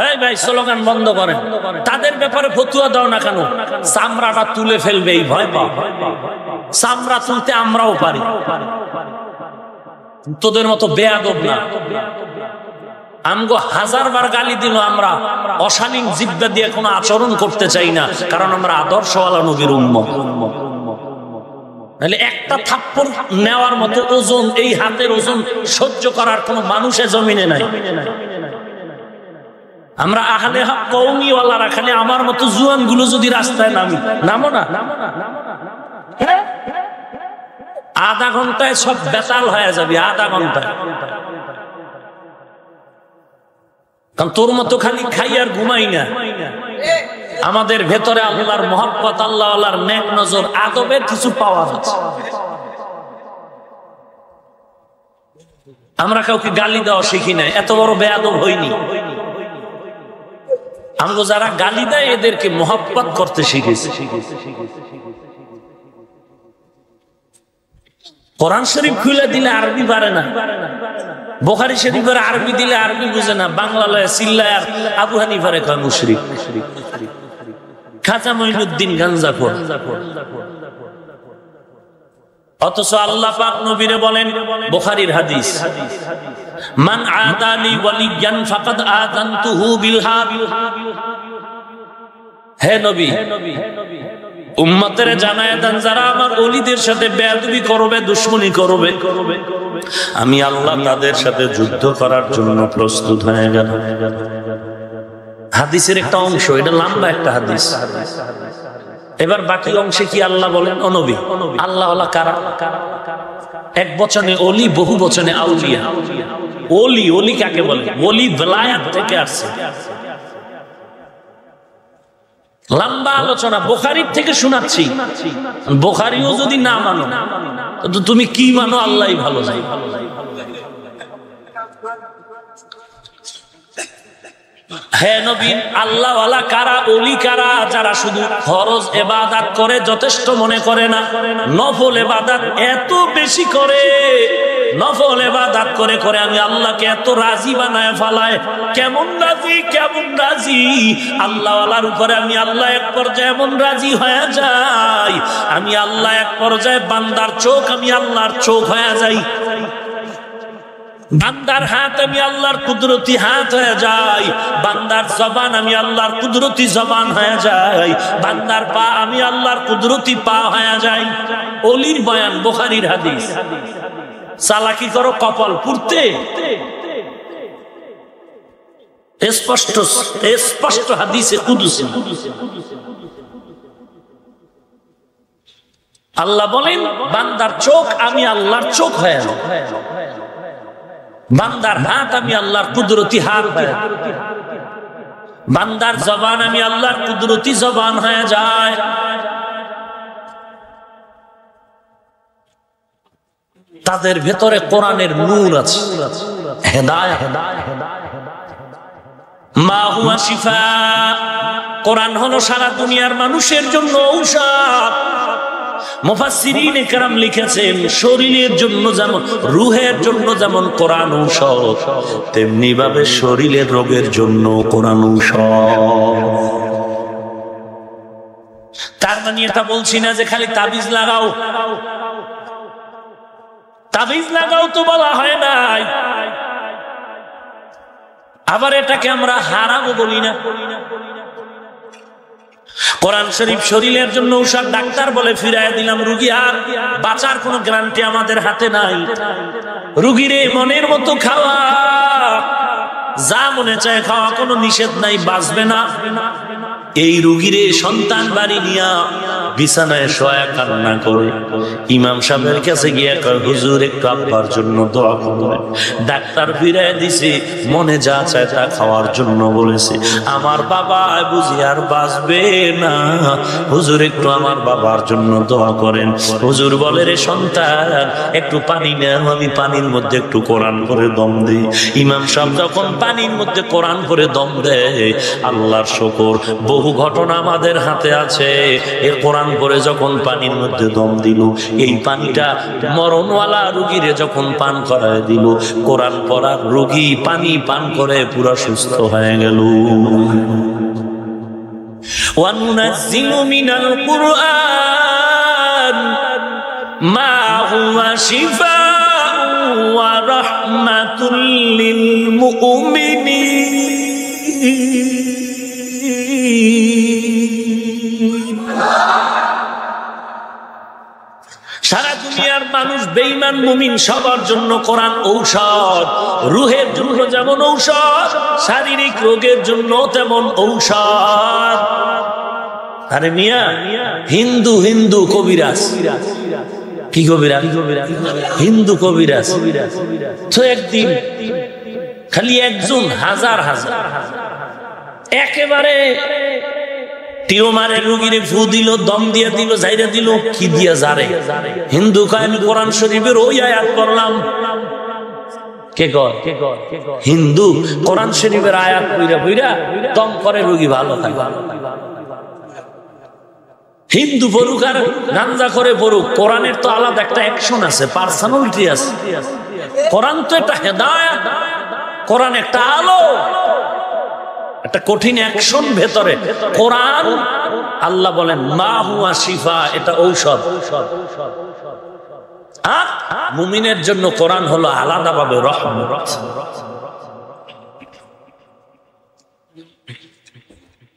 S1: এই ভাই স্লোগান বন্ধ করেন, তাদের ব্যাপারে ফতুয়া দাও না কেন? চামড়াটা তুলে ফেলবে এই ভয় পাও। চামড়া তুলতে আমরাও পারি, তোদের মতো বেয়াদব না। আমগো 1000 বার গালি দিল, আমরা অশালীন জিহ্বা দিয়ে কোনো আচরণ করতে চাই না, কারণ আমরা আদর্শওয়ালা নবীর উম্মত। নাহলে একটা থাপ্পড় নেওয়ার মতো ওজন, এই হাতের ওজন সহ্য করার কোনো মানুষের জমিনে নাই। আমরা আহলে হক কওমিওয়ালারা খালি আমার মতো জুয়ান গুলো যদি রাস্তায় নামো না, আধা ঘন্টায় সব বেতাল হয়ে যাবে, আধা ঘন্টায়। কারণ তোর মতো খালি খাই আর ঘুমাই না, আমাদের ভেতরে আল্লাহর মহব্বত, আল্লাহর নেক নজর, আদবের কিছু পাওয়া যাচ্ছে। আমরা কাউকে গালি দেওয়া শিখি নাই, এত বড় বেয়াদব হইনি। আমরা যারা গালি দেয় এদেরকে মহব্বত করতে শিখেছি। কোরআন শরীফ খুলে দিলে আরবি পারে না, বুখারী শরীফের আরবি দিলে আরবি বুঝে না, বাংলা লয়ে চিল্লায় আর আবু হানিফারে কয় মুশরিক, খাজা মঈনুদ্দিন গাঞ্জাখোর। অথচ আল্লাহ পাক নবীরে বলেন, বুখারীর হাদিস, মান আদালি ওয়ালিয়ান ফাকাদ আযানতুহু বিল হাব। হে নবী, উম্মতের জানায় দেন, যারা আমার ওলিদের সাথে বেয়াদবি করবে, দুশমনি করবে, আমি আল্লাহ তাদের সাথে যুদ্ধ করার জন্য প্রস্তুত হয়ে গেল। হাদিসের একটা অংশ, এটা লম্বা একটা হাদিস। এবার বাকি অংশে কি আল্লাহ বলেন? ও নবী, আল্লাহ ওয়ালা কারা? এক বচনে ওলি, বহু বচনে আউলিয়া। ওলি, ওলি কাকে বলে? ওলি বেলায়াত থেকে আসছে। লম্বা আলোচনা, বুখারীর থেকে শোনাচ্ছি। বুখারীও যদি না মানো তো তুমি কি মানো? আল্লাহই ভালো জানে। হে নবী, আল্লাহ ওয়ালা কারা, ওলি কারা? যারা শুধু ফরজ ইবাদত করে যথেষ্ট মনে করে না, নফল ইবাদত এত বেশি করে, নফল ইবাদত করে করে আমি আল্লাহকে এত রাজি বানায় ফেলায়। কেমন রাজি, কেমন রাজি! আল্লাহ ওয়ালার উপরে আমি আল্লাহ এক পর্যায়ে এমন রাজি হয়ে যাই, আমি আল্লাহ এক পর্যায়ে বান্দার চোখ, আমি আল্লাহর চোখ হয়ে যাই। বান্দার হাত আমি আল্লাহর কুদরতি হাত হয়ে যাই, বান্দার জবান আমি আল্লাহর কুদরতি জবান হয়ে যাই, বান্দার পা আমি আল্লাহর কুদরতি পা হয়ে যাই। ওলির বয়ান, বুখারীর হাদিস। চালাকি করো কপাল পুড়তে, স্পষ্ট স্পষ্ট হাদিসে কুদসি। আল্লাহ বলেন, বান্দার চোখ আমি আল্লাহর চোখ হয়ে যাই, বান্দার হাত আমি আল্লাহর কুদরতি হাত হয়ে, বান্দার জবান আমি আল্লাহর কুদরতি জবান হয়ে যায়। তাদের ভেতরে কোরআনের নূর আছে, হেদায়েত। মা হুয়া শিফা, কোরআন হলো সারা দুনিয়ার মানুষের জন্য ঔষধ। মুফাসসিরিন ইকরাম লিখেছেন, শরীরের জন্য যেমন, রূহের জন্য যেমন কোরআন ঔষধ, তেমনি ভাবে শরীরের রোগের জন্য কোরআন ঔষধ। তার মানে এটা বলছি না যে খালি তাবিজ লাগাও, তাবিজ লাগাও তো বলা হয় নাই। আবার এটাকে আমরা হারামও বলি না। কোরআন শরীফ শরীরের জন্য ঔষধ, ডাক্তার বলে ফিরায় দিলাম রুগী, আর বাঁচার কোনো গ্যারান্টি আমাদের হাতে নাই। রুগীরে মনের মতো খাওয়া, যা মনে চায় খাওয়া, কোনো নিষেধ নাই, বাঁচবে না। এই রুগীরে সন্তান বাড়ি নিয়া বিছানায় শোয়া কান্না করে ইমাম সাহেবের কাছে গিয়ে কয়, হুজুর একটু আব্বার জন্য দোয়া করবেন। ডাক্তার ফিরায় দিছে, মনে যা চায় তা খাওয়ার জন্য বলেছে। আমার বাবা বুঝি আর বাঁচবে না, হুজুর একটু আমার বাবার জন্য দোয়া করেন। হুজুর বলে, রে সন্তান একটু পানি নেও, আমি পানির মধ্যে একটু কোরআন করে দম দিই। ইমাম সাহেব যখন পানির মধ্যে কোরআন করে দম দেয়, আল্লাহর শুকর, বহু বহু ঘটনা আমাদের হাতে আছে। এই কোরআন পড়ে যখন পানির মধ্যে দম দিল, এই পানিটা মরণওয়ালা রোগীরে যখন পান করায় দিল, কোরআন পড়ার রোগী পানি পান করে পুরা সুস্থ হয়ে গেল। ওয়ানুনাজ্জিলু মিনাল কুরআন মা হুয়া শিফাউন ওয়া রাহমাতুল লিল মুমিনিন। সারা দুনিয়ার মানুষ বেঈমান মুমিন সবার জন্য কোরআন ঔষধ। রুহের জন্য যেমন ঔষধ, শারীরিক রোগের জন্য তেমন ঔষধ। আরে মিয়া, হিন্দু হিন্দু কবিরাজ, কি কবিরাজ? হিন্দু কবিরাজ তো একদিন খালি একজন, হাজার হাজার একেবারে টিউমারের রোগীরে ফু দিল, দম দিয়ে দিল, জাইরা দিল, কি দিয়া জারে। হিন্দু কয় আমি কোরআন শরীফের ওই আয়াত করলাম। কে কয়? হিন্দু কোরআন শরীফের আয়াত কইরা কইরা দম করে রোগী ভালো হয়। হিন্দু পড়ুক আর গাঞ্জা করে পড়ুক, কোরআনের তো আলাদা একটা অ্যাকশন আছে, পার্সোনালিটি আছে। কোরআন তো একটা হেদায়েত, কোরআন একটা আলো, একটা কঠিন অ্যাকশন ভেতরে। কোরআন আল্লাহ বলেন মা হুয়া শিফা, এটা ঔষধ। আর মুমিনের জন্য কোরআন হলো আলাদাভাবে রহমত।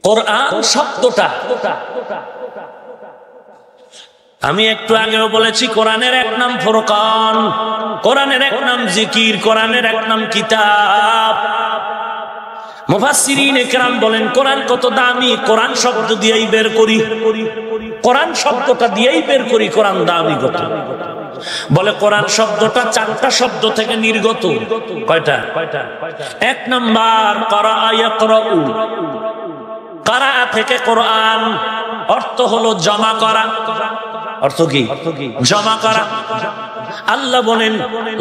S1: কোরআন শব্দটা আমি একটু আগেও বলেছি, কোরআনের এক নাম ফুরকান, কোরআনের এক নাম জিকির, কোরআনের এক নাম কিতাব। মুফাসসিরিন ইকরাম বলেন কোরআন কত দামি, কোরআন শব্দ দিয়েই বের করি, কোরআন শব্দটা দিয়েই বের করি কোরআন দামি কত। বলে কোরআন শব্দটা চারটা শব্দ থেকে নির্গত। কয়টা? এক নাম্বার করা, ইয়াকরাউ, করা থেকে কোরআন অর্থ হলো জমা করা। অর্থ কি? জমা করা। আল্লাহ বলেন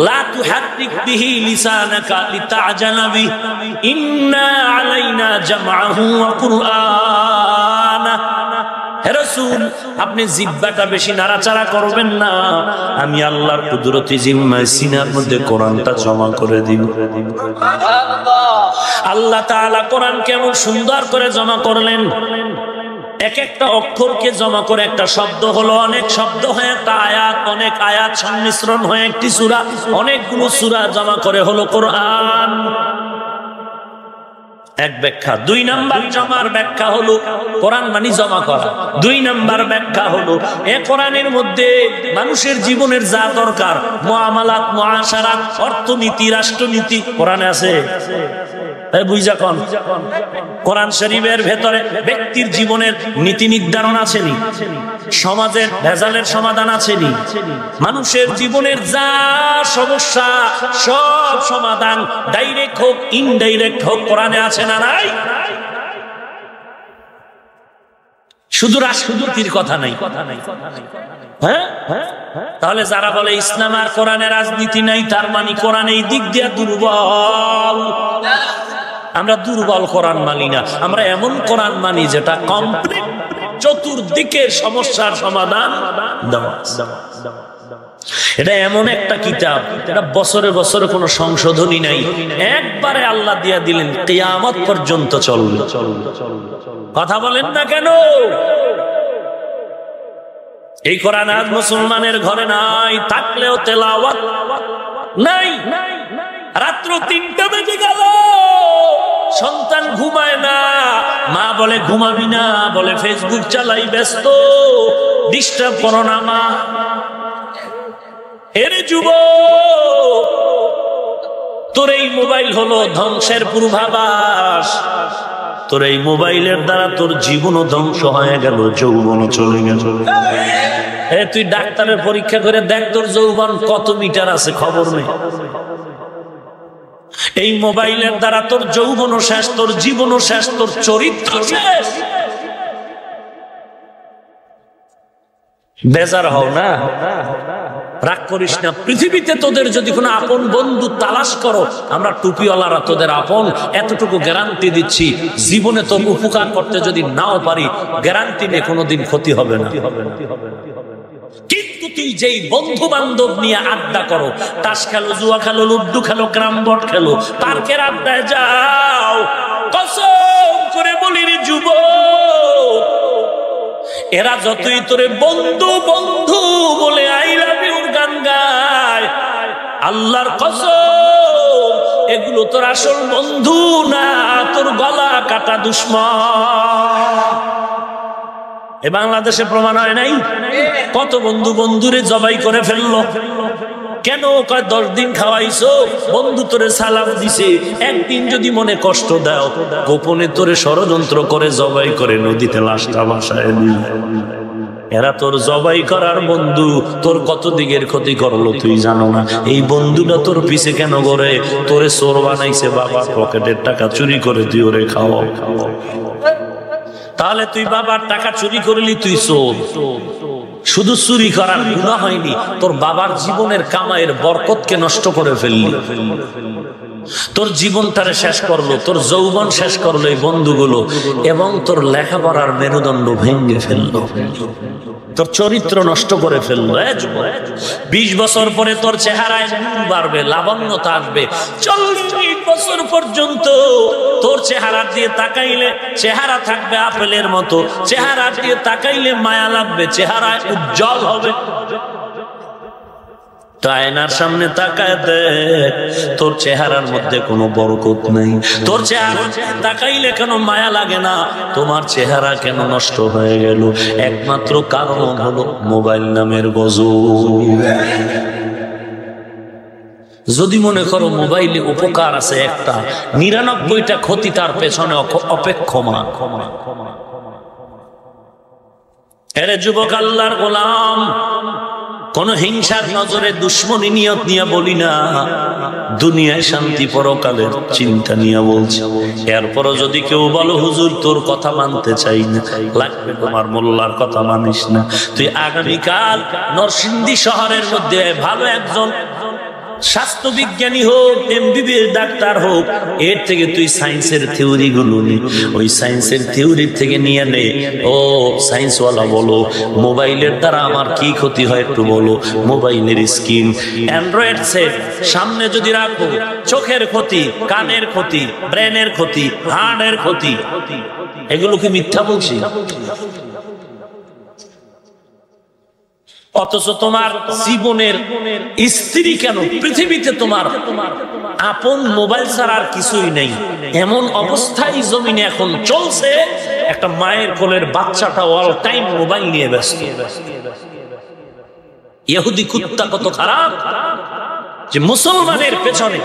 S1: লা তুহাররিক বিহি লিসানাকা লিতা'জালা বি ইন্না আলাইনা জামআহু ওয়া কুরআনা। হে রাসূল, আপনি জিহ্বাটা বেশি নাড়াচাড়া করবেন না, আমি আল্লাহর কুদরতি জিম্মায় সিনার মধ্যে কোরআনটা জমা করে দিব। আল্লাহ তাআলা কোরআন কেমন সুন্দর করে জমা করলেন। এক একটা অক্ষরকে জমা করে একটা শব্দ হলো, অনেক শব্দ হয়ে একটা আয়াত, অনেক আয়াত সংমিশ্রণ হয়ে একটি সূরা, অনেকগুলো সূরা জমা করে হলো কোরআন। এক ব্যাখ্যা। দুই নাম্বার জমার ব্যাখ্যা হলো কোরআন মানে জমা করা। দুই নাম্বার ব্যাখ্যা হলো এ কোরআনের মধ্যে মানুষের জীবনের যা দরকার, মুআমালাত, মুআশারাত, অর্থনীতি, রাষ্ট্রনীতি কোরআনে আছে। বুঝা কোন কোরআন শরীফের ভেতরে ব্যক্তির জীবনের নীতি নির্ধারণ আছেনি, সমাজের ভেজালের সমাধান আছেনি, মানুষের জীবনের যা সমস্যা সব সমাধান ডাইরেক্ট হোক ইনডাইরেক্ট হোক কোরআনে আছে না নাই? শুধু রাষ্ট্রনীতির কথা নাই। হ্যাঁ, তাহলে যারা বলে ইসলাম আর কোরআনে রাজনীতি নাই, তার মানে কোরআন এই দিক দিয়ে দুর্বল। আমরা দুর্বল কোরআন মানি না, আমরা এমন কোরআন মানি যেটা কমপ্লিট চতুর্দিকের সমস্যার সমাধান দেওয়া। এটা এমন একটা কিতাব, এটা বছরে বছরে কোনো সংশোধনী নাই, একবারে আল্লাহ দিয়া দিলেন, কিয়ামত পর্যন্ত চলবে। কথা বলেন না কেন? এই কোরআন আজ মুসলমানের ঘরে নাই, থাকলেও তেলাওয়াত নাই। রাত্র ৩টা বেজে গেল, সন্তান ঘুমায় না, মা বলে ঘুমাবি না, বলে ফেসবুক চালাই, ব্যস্ত, ডিস্টার্ব করো না মা। এরে যুবক, তোর এই মোবাইল হলো ধ্বংসের পূর্বাভাস। তোর এই মোবাইলের দ্বারা তোর জীবনও ধ্বংস হয়ে গেল, যৌবনও চলে গেল। তুই ডাক্তারের পরীক্ষা করে দেখ তোর যৌবন কত মিটার আছে, খবর নেই। এই মোবাইলের দ্বারা তোর যৌবনও শেষ, তোর জীবনও শেষ, তোর চরিত্র শেষ। বেজার হও না, রাগ করিস না, পৃথিবীতে তোদের যদি কোনো আপন বন্ধু তালাশ করো, আমরা টুপিওয়ালারা তোদের আপন, এতটুকু গ্যারান্টি দিচ্ছি। জীবনে তোর উপকার করতে যদি নাও পারি, গ্যারান্টি নিয়ে কোনোদিন ক্ষতি হবে না। কিন্তু তুই যেই বন্ধু বান্ধব নিয়ে আড্ডা করো, তাস খেলো, জুয়া খেলো, লুড্ডু খেলো, ক্যারাম বোর্ড খেলো, পার্কের আড্ডায় যাও, কসম করে বলি রে যুবক, এরা যতই তোরে বন্ধু বন্ধু বলে আই লাভ ইউর গান গায়, আল্লাহর কসম এগুলো তোর আসল বন্ধু না, তোর গলা কাটা দুশমন। এ বাংলাদেশে প্রমাণ হয় নাই? কত বন্ধু বন্ধুরে জবাই করে ফেললো। কেন? কয় 10 দিন খাওয়াইছো, বন্ধু তোরে সালাম দিছে, একদিন যদি মনে কষ্ট দাও, গোপনে তোরে ষড়যন্ত্র করে জবাই করে নদীতে লাশটা ভাসায় দিল। এরা তোর জবাই করার বন্ধু, তোর কত দিকের ক্ষতি করলো তুই জানো না। এই বন্ধুটা তোর পিছে কেন করে? তোরে চোর বানাইছে, বাবার পকেটের টাকা চুরি করে তুই ওরে খাওয়া। তাহলে তুই বাবার টাকা চুরি করলি, তুই চোর। শুধু চুরি করার গুনাহ হয়নি, তোর বাবার জীবনের কামাইয়ের বরকতকে নষ্ট করে ফেললি, তোর জীবনটারে শেষ করলো, তোর যৌবন শেষ করলো এই বন্ধুগুলো, এবং তোর লেখাপড়ার মেরুদণ্ড ভেঙে ফেললো, তোর চরিত্র নষ্ট করে ফেললো। 20 বছর পরে তোর চেহারায় নূর বাড়বে, লাবণ্যতা আসবে। 40 বছর পর্যন্ত তোর চেহারা দিয়ে তাকাইলে চেহারা থাকবে আপেলের মতো, চেহারা দিয়ে তাকাইলে মায়া লাগবে, চেহারায় উজ্জ্বল হবে। আয়নার সামনে তাকায় দেখ, তোর চেহারার মধ্যে কোনো বরকত নেই। তোর চেহারা তাকাইলে কেন মায়া লাগে না? তোমার চেহারা কেন নষ্ট হয়ে গেল? একমাত্র কারণ হলো মোবাইল নামের গজব। যদি মনে করো মোবাইলে উপকার আছে একটা, 99টা ক্ষতি তার পেছনে অপেক্ষমান। এরে যুবক, আল্লাহর গোলাম, কোন হিংসার নজরে দুশ্মনী নিয়ত নিয়ে বলি না, দুনিয়ায় শান্তি পরকালের চিন্তা নিয়ে বলছি। এরপরও যদি কেউ বলো হুজুর তোর কথা মানতে চাই না, লাগবে তোমার মোল্লার কথা মানিস না, তুই আগামীকাল নরসিংদী শহরের মধ্যে ভালো একজন স্বাস্থ্য বিজ্ঞানী হোক, এমবিবিএস ডাক্তার হোক, এর থেকে তুই সায়েন্সের থিওরি গুলো নে, ওই সায়েন্সের থিওরি থেকে নিয়ে নে। ও সায়েন্সওয়ালা বলো, মোবাইলের দ্বারা আমার কি ক্ষতি হয় একটু বলো। মোবাইলের স্ক্রিন, অ্যান্ড্রয়েড সেট সামনে যদি রাখো, চোখের ক্ষতি, কানের ক্ষতি, ব্রেনের ক্ষতি, হার্টের ক্ষতি, এগুলো কি মিথ্যা বলছি? অথচ তোমার জীবনের স্ত্রী কেন, পৃথিবীতে তোমার আপন মোবাইল ছাড়া আর কিছুই নেই, এমন অবস্থায় জমিনে এখন চলছে। একটা মায়ের কোলের বাচ্চাটা অল টাইম মোবাইল নিয়ে ব্যস্ত। ইহুদি কুত্তা কত খারাপ যে মুসলমানের পেছনে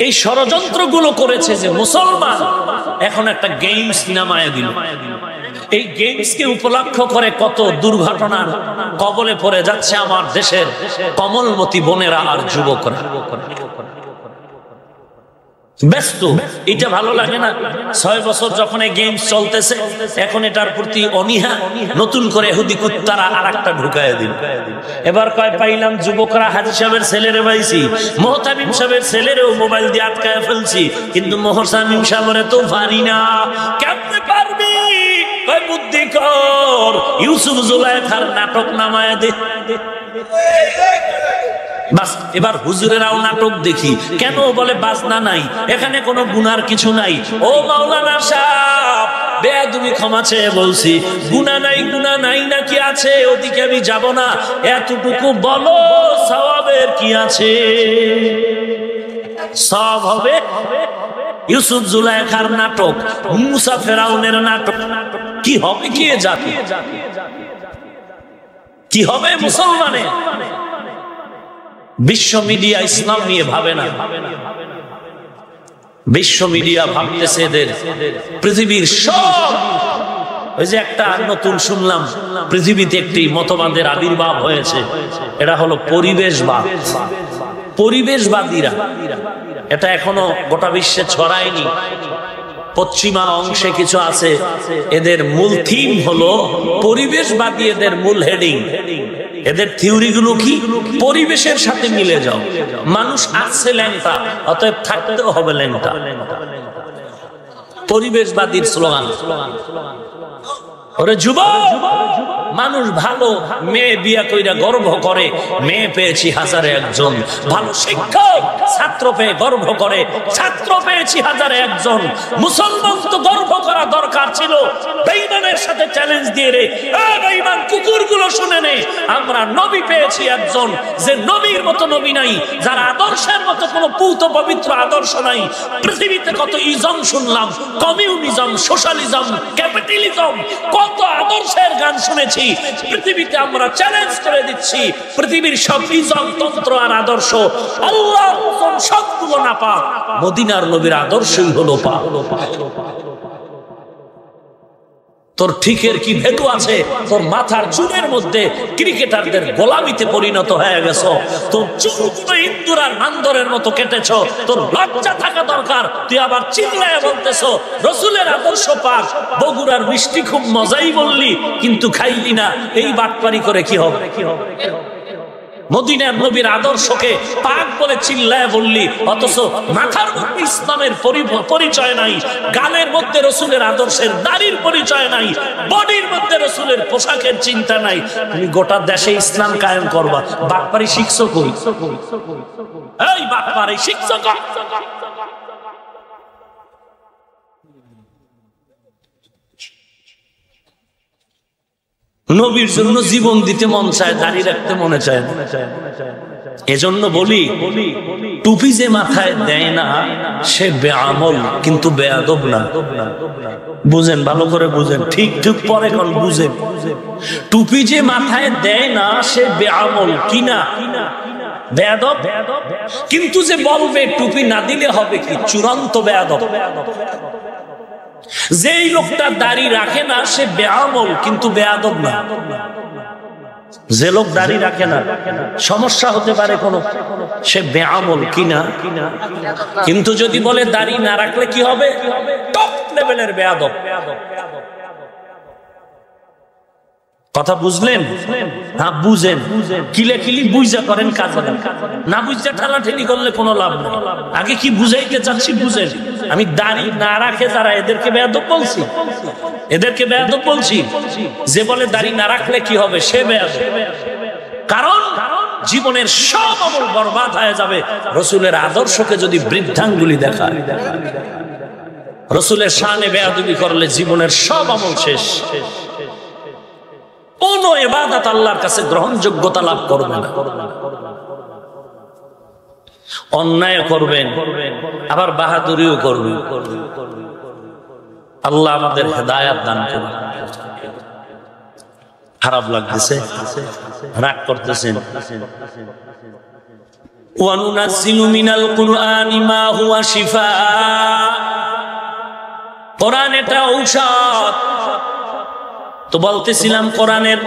S1: এই ষড়যন্ত্রগুলো করেছে, যে মুসলমান এখন একটা গেমস নামায় দিল। এই গেমসকে উপলক্ষ করে কত দুর্ঘটনার কবলে পড়ে যাচ্ছে আমার দেশের কমলমতি বোনেরা আর যুবকরা। ব্যস্ত, এটা ভালো লাগে না? 6 বছর যখন এই গেমস চলতেছে, এখন এটার প্রতি অনীহা, নতুন করে ইহুদি কুত্তারা আরেকটা ঢুকায় দিল। এবার কয় পাইলাম যুবকরা হাজী সাহেবের ছেলেরে পাইছি, মোহতামিম সাহেবের ছেলেরেও মোবাইল দিয়ে আটকায় ফেলছি, কিন্তু মোহতামিম সাহেবের তো পারি না। কেমনে পারবি? কয় বুদ্ধি কর, ইউসুফ জুলাইখার নাটক নামায় দে। বাস, এবার হুজুরেরাও নাটক দেখি। কেন? বলে বাজনা নাই, এখানে কোনো গুনার কিছু নাই। ও মাওলানা সাহেব, বেয়াদবি ক্ষমা চেয়ে বলছি, গুনাহ নাই, গুনাহ নাই নাকি আছে, ওদিকে আমি যাব না, এতটুকু বলো সওয়াবের কি আছে? সওয়াব হবে ইউসুফ জুলাইখার নাটক, মুসা ফেরাউনের নাটক। কি হবে কে জাতি? কি হবে মুসলমানের? বিশ্ব মিডিয়া ইসলাম নিয়ে ভাবে না, বিশ্ব মিডিয়া ভাবতেছে এদের পৃথিবীর সব। ওই যে একটা নতুন শুনলাম, পৃথিবীতে একটি মতবাদের আবির্ভাব হয়েছে, এটা হলো পরিবেশবাদ। পরিবেশবাদীরা, এটা এখনো গোটা বিশ্বে ছড়ায়নি। পশ্চিমা অংশে কিছু আছে, এদের মূল থিম হলো পরিবেশবাদী, এদের মূল হেডিং, এদের থিওরি গুলো কি? পরিবেশের সাথে মিলে যাও। মানুষ আসছে ল্যাংটা, অতএব থাকতেও হবে ল্যাংটা। পরিবেশবাদীর স্লোগান। ওরে যুবক, মানুষ ভালো মেয়ে বিয়া কইরা গর্ব করে, মেয়ে পেয়েছি হাজারে একজন। ভালো শিক্ষক ছাত্র পেয়ে গর্ব করে, ছাত্র পেয়েছি হাজারে একজন। মুসলমান তো গর্ব করা দরকার ছিল। বেঈমানের সাথে চ্যালেঞ্জ দিয়ে রে, বেঈমান কুকুরগুলো শুনে নে, আমরা নবী পেয়েছি একজন, যে নবীর মতো নবী নাই, যার আদর্শের মতো কোনো পূত পবিত্র আদর্শ নাই। পৃথিবীতে কত ইজম শুনলাম, কমিউনিজম, সোশ্যালিজম, ক্যাপিটালিজম, কত আদর্শের গান শুনেছি। পৃথিবীতে আমরা চ্যালেঞ্জ করে দিচ্ছি, পৃথিবীর সব ইজম, তন্ত্র আর আদর্শ আল্লাহর কসম সবগুলো না পাক, মদিনার নবীর আদর্শই হলো পাক। তোর ঠিকের কি ভেলু আছে? তোর মাথার চুলের মধ্যে ক্রিকেটারদের গোলামিতে পরিণত হয়ে গেছো। তোর চুলগুলো ইন্দুর আর বান্দরের মতো কেটেছো। তোর লজ্জা থাকা দরকার। তুই আবার চিল্লায় বলতেছো রসুলের আদর্শ পাক। বগুড়ার মিষ্টি খুব মজাই বললি, কিন্তু খাইলি না। এই বাটপারি করে কি হবে? মদিনার নবীর আদর্শকে পাক বলে চিল্লায় বললি, অথচ মাথার মধ্যে ইসলামের পরিচয় নাই, গালের মধ্যে রসুলের আদর্শের দাড়ির পরিচয় নাই, বডির মধ্যে রসুলের পোশাকের চিন্তা নাই। তুমি গোটা দেশে ইসলাম কায়েম করবা, বাটপারি শিখছো কই? এই বাটপারি শিখছো কই? নবীর জন্য জীবন দিতে মন চায়, দাঁড়িয়ে রাখতে মনে চায়। এজন্য বলি, টুপি যে মাথায় দেয় না সে বেআমল, কিন্তু বেয়াদব না। বুঝেন, ভালো করে বুঝেন, ঠিক ঠিক পরে কোন বুঝেন। টুপি যে মাথায় দেয় না সে বেআমল, কি না? বেয়াদব। কিন্তু যে বলবে টুপি না দিলে হবে কি, চূড়ান্ত বেয়াদব। যেই লোকটা দাড়ি রাখে না সে বেআমল, কিন্তু বেয়াদব না। যে লোক দাড়ি রাখে না, সমস্যা হতে পারে কোনো, সে বেআমল, কি না? কিন্তু যদি বলে দাড়ি না রাখলে কি হবে, টপ লেভেলের বেয়াদব। কথা বুঝলেন? হ্যাঁ বুঝেন। কিলে কিলি বুঝা করেন, কাজ না বুঝা ঠেলাঠেলি করলে কোনো লাভ নেই। আগে কি বুঝাইতে চাচ্ছি বুঝেন। আমি দাড়ি না রাখে যারা, এদেরকে বেয়াদব বলছি? এদেরকে বেয়াদব বলছি? যে বলে দাড়ি না রাখলে কি হবে সে বেয়াদব। কারণ জীবনের সব আমল বরবাদ হয়ে যাবে রসুলের আদর্শকে যদি বৃদ্ধাঙ্গুলি দেখায়। রসুলের শানে বেয়াদবি করলে জীবনের সব আমল শেষ। কোন ইবাদত আল্লাহর কাছে গ্রহণযোগ্যতা লাভ করবে না। অন্যায় করবেন, আবার বাহাদুরিও করবেন। আল্লাহ আমাদের হেদায়েত দান করুন। খারাপ লাগতেছে, রাগ করতেছেন। ওয়া নুনাজ্জিলু মিনাল কুরআনি মা হুয়া শিফা। কোরআন এটা ঔষধ। তো বলতেছিলাম কোরআনের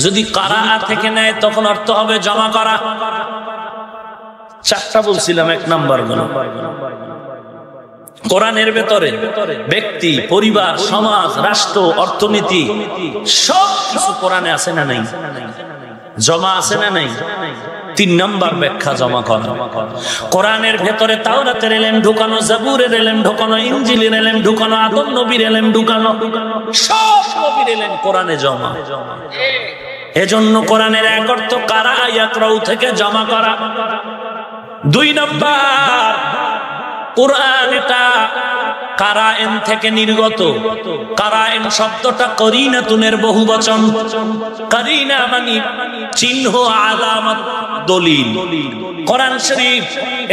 S1: যদি কারাআ থেকে নেয় তখন অর্থ হবে জমা করা। চারটা বলছিলাম। এক নাম্বার হলো কোরআনের ভেতরে ব্যক্তি, পরিবার, সমাজ, রাষ্ট্র, অর্থনীতি সব কিছু কোরআনে আছে না নাই? জমা আছে না নাই? 3 নাম্বার ব্যাখ্যা জমা করা। কোরআনের ভেতরে তাওরাতের এলেম ঢুকানো, জাবুরের এলেম ঢুকানো, ইনজিলের এলেম ঢুকানো, আদম নবীর এলেম ঢুকানো, সব নবীর এলেম কোরআনে জমা। এজন্য কোরআনের এক অর্থ কারা ইয়াকরাউ থেকে জমা করা। 2 নাম্বার কোরআন এটা কারায়েন থেকে নির্গত। কারায়েন শব্দটা করিনাতুনের বহুবচন। করিনা মানে চিহ্ন, আলামত, দলিল। কোরআন শরীফ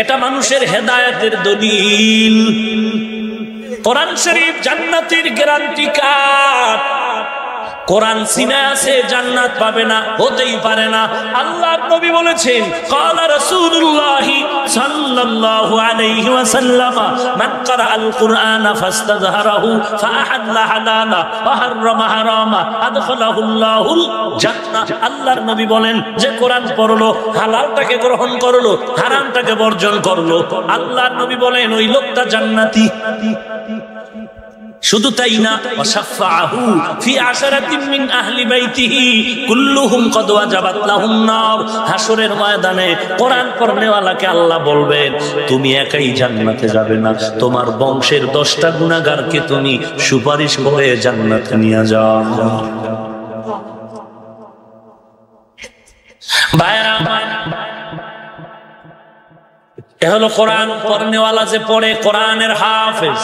S1: এটা মানুষের হেদায়েতের দলিল। কোরআন শরীফ জান্নাতের গ্যারান্টি কার্ড। কোরআন সিনা আছে, জান্নাত পাবে না, হতেই পারে না। আল্লাহর নবী বলেছেন, ক্বালা রাসূলুল্লাহ সাল্লাল্লাহু আলাইহি ওয়াসাল্লাম, মান ক্বারাআল কুরআনা ফাস্তাযহারাহু ফাআহাল্লা হালালা ওয়া হাররামা হারামা আদখালাহুল্লাহুল জান্নাহ। আল্লাহর নবী বলেন, যে কোরআন পড়লো, হালালটাকে গ্রহণ করলো, হারামটাকে বর্জন করলো, আল্লাহর নবী বলেন ওই লোকটা জান্নাতি। শুধু তাই না, ওয়াশাফাহু ফি আশারাতিন মিন আহলি বাইতিহি কুল্লুহুম কদ ওয়াজাবাত লাহুম নার। হাসরের ময়দানে কোরআন পড়নেওয়ালাকে আল্লাহ বলবেন, তুমি একাই জান্নাতে যাবে না, তোমার বংশের 10টা গুনাহগারকে তুমি সুপারিশ করে জান্নাতে নিয়ে যাও। ভাইরা, এ হলো কোরআন পড়নেওয়ালা, যে পড়ে কোরআনের হাফেজ।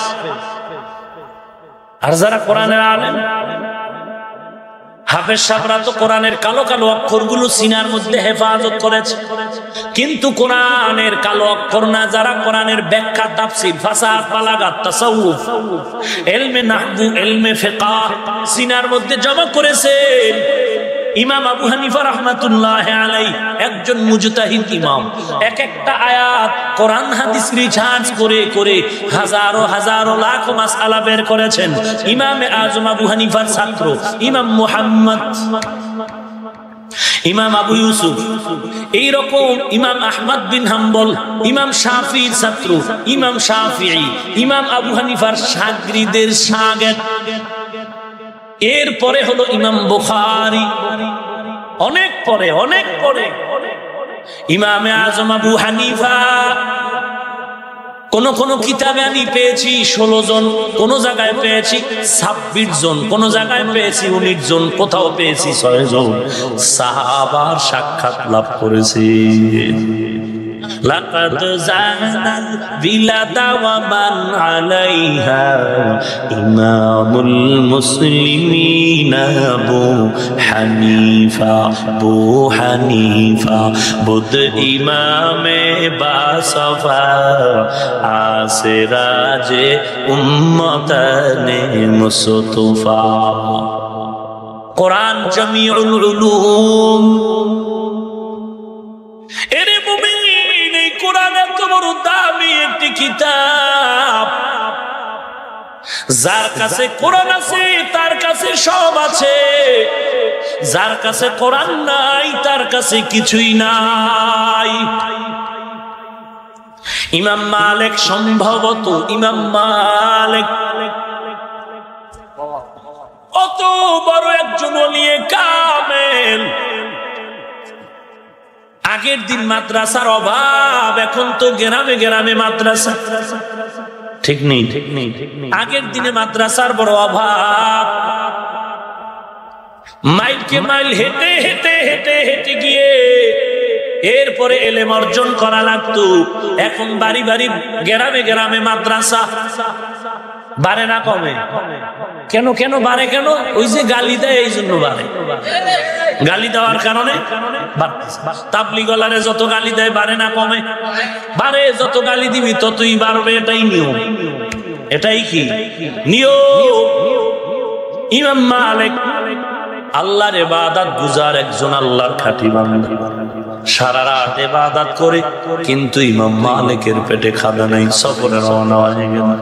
S1: আর যারা কোরআনের আলেম, হাফেজ সাহেবরা তো কোরআনের কালো কালো অক্ষরগুলো সিনার মধ্যে হেফাজত করেছে, কিন্তু কোরআনের কালো অক্ষর না, যারা কোরআনের ব্যাখ্যা, তাফসীর, ফাসাহাত, বালাগাত, তাসাউফ, ইলমে নাহবু, ইলমে ফিকহ সিনার মধ্যে জমা করেছেন। ইমাম আবু হানিফা রাহমাতুল্লাহ আলাইহি একজন মুজতাহিদ ইমাম, এক একটা আয়াত কোরআন হাদিস রিসার্চ করে করে হাজারো হাজারো লাখ মাসআলা বের করেছেন। ইমামে আজম আবু হানিফার ছাত্র ইমাম মুহাম্মদ, ইমাম আবু ইউসুফ, এইরকম ইমাম আহমদ বিন হাম্বল, ইমাম শাফিঈর ছাত্র ইমাম শাফিঈ, ইমাম আবু হানিফার শাগরিদের শাগির্দ। এরপরে হলো ইমাম বুখারী, অনেক পরে ইমামে আজম আবু হানিফা। কোন কোন কিতাবে আমি পেয়েছি 16 জন, কোন জায়গায় পেয়েছি 26 জন, কোন জায়গায় পেয়েছি 19 জন, কোথাও পেয়েছি 6 জন সাহাবার সাক্ষাৎ লাভ করেছি। লাকাদ জানাল বিলাদা ওয়া মান আলাইহা ইমামুল মুসলিমিন আবু হানিফা বুদ ইমামে বাসফা আসরাজে উম্মতানে মুস্তফা। কোরআন জামিউল উলুম। এরে মুমিন, এই কোরআন এত বড় দামি একটি কিতাব, যার কাছে কোরআন আছে তার কাছে সব আছে, যার কাছে কোরআন নাই তার কাছে কিছুই নাই। ইমাম মালিক, সম্ভবত ইমাম মালিক অত বড় একজন ওলিয়ে কামেল, আগের দিন মাদ্রাসার অভাব, এখন তো গ্রামে গ্রামে মাদ্রাসা, ঠিক নেই? আগের দিনে মাদ্রাসার বড় অভাব, মাইলকে মাইল হেঁটে হেঁটে হেঁটে হেঁটে গিয়ে এরপরে এলেম অর্জন করা লাগতো। এখন বাড়ি বাড়ি গ্রামে গ্রামে মাদ্রাসা। বাড়ে না কমে? কেন কেন বাড়ে? কেন? ওই যে গালি দেয়, এই জন্য বাড়ে। গালি দেওয়ার কারণে তাবলীগলারে যত গালি দেয় বাড়ে না কমে? বাড়ে। যত গালি দিবি ততই বাড়বে, এটাই নিয়ম। এটাই কি নিয়ম? ইমাম মালিক আল্লাহর ইবাদত গুজার একজন আল্লাহর খাঁটি বান্দা, সারা রাত ইবাদত করে, কিন্তু ইমাম মালিকের পেটে খাদা নাই। সফরে রওনা হয়ে গেলেন,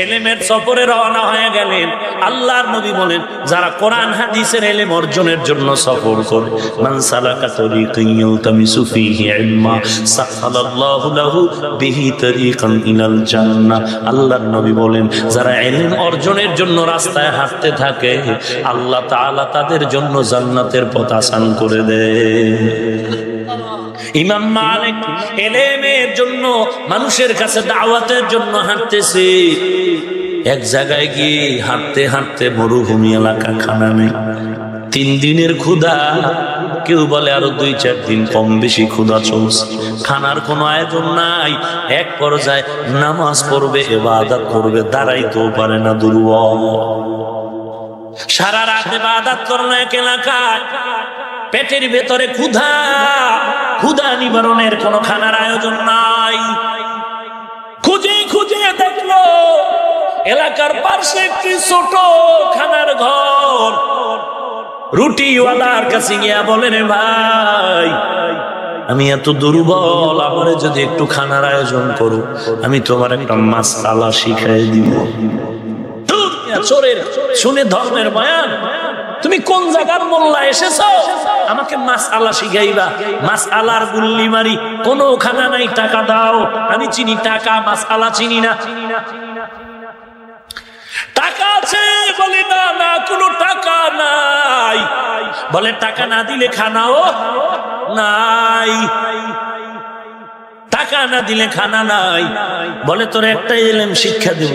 S1: এলেমের সফরে রওনা হয়ে গেলেন। আল্লাহর নবী বলেন, যারা কোরআন হাদিসের এলেম অর্জনের জন্য সফর করে, মান সালাকা তরিকান ইয়ালতামিসু ফীহি ইলমা সাখালাল্লাহু লাহু বিহি তরিকান ইলাল জান্নাহ। আল্লাহর নবী বলেন, যারা এলেম অর্জনের জন্য রাস্তায় হাঁটতে থাকে, আল্লাহ তাআলা তাদের জন্য জান্নাতের পথ আসান করে দেয়। ইমাম মালিক এলেমের জন্য, মানুষের কাছে দাওয়াতের জন্য হাঁটতেছে। এক জায়গায় গিয়ে হাঁটতে হাঁটতে মরুভূমি এলাকা, খানা নেই, 3 দিনের ক্ষুধা, কেউ বলে আরো 2-4 দিন কম বেশি ক্ষুধা চলছে, খানার কোনো আয়োজন নাই। এক পর্যায়ে নামাজ পড়বে, ইবাদত করবে, দাঁড়াইতেও পারে না, দুর্বল। সারা রাত ইবাদত করলো এক এলাকায়, পেটের ভেতরে ক্ষুধা, ক্ষুধা নিবারণের কোন খানার আয়োজন নাই। খুঁজে খুঁজে দেখলো এলাকার পাশে একটি ছোট খানার ঘর। রুটিওয়ালার কাছে গিয়া বলেন, ভাই আমি এত দুর্বল, আমারে যদি একটু খানার আয়োজন করো, আমি তোমার একটা মাসআলা শিখাই দিব। চোরের শুনে ধর্মের বয়ান, তুমি কোন জায়গার মোল্লা এসেছো, আমাকে মাসআলা শিখাইবা? মাসআলার গুল্লি মারি, কোনো খানা নাই, টাকা দাও। আমি চিনি টাকা, মাসআলা চিনি না। টাকা টাকা আছে? বলে না না, কোনো টাকা নাই। বলে টাকা না দিলে খানাও নাই, টাকা না দিলে খানা নাই। বলে তোর একটাই এলেম শিক্ষা দেব,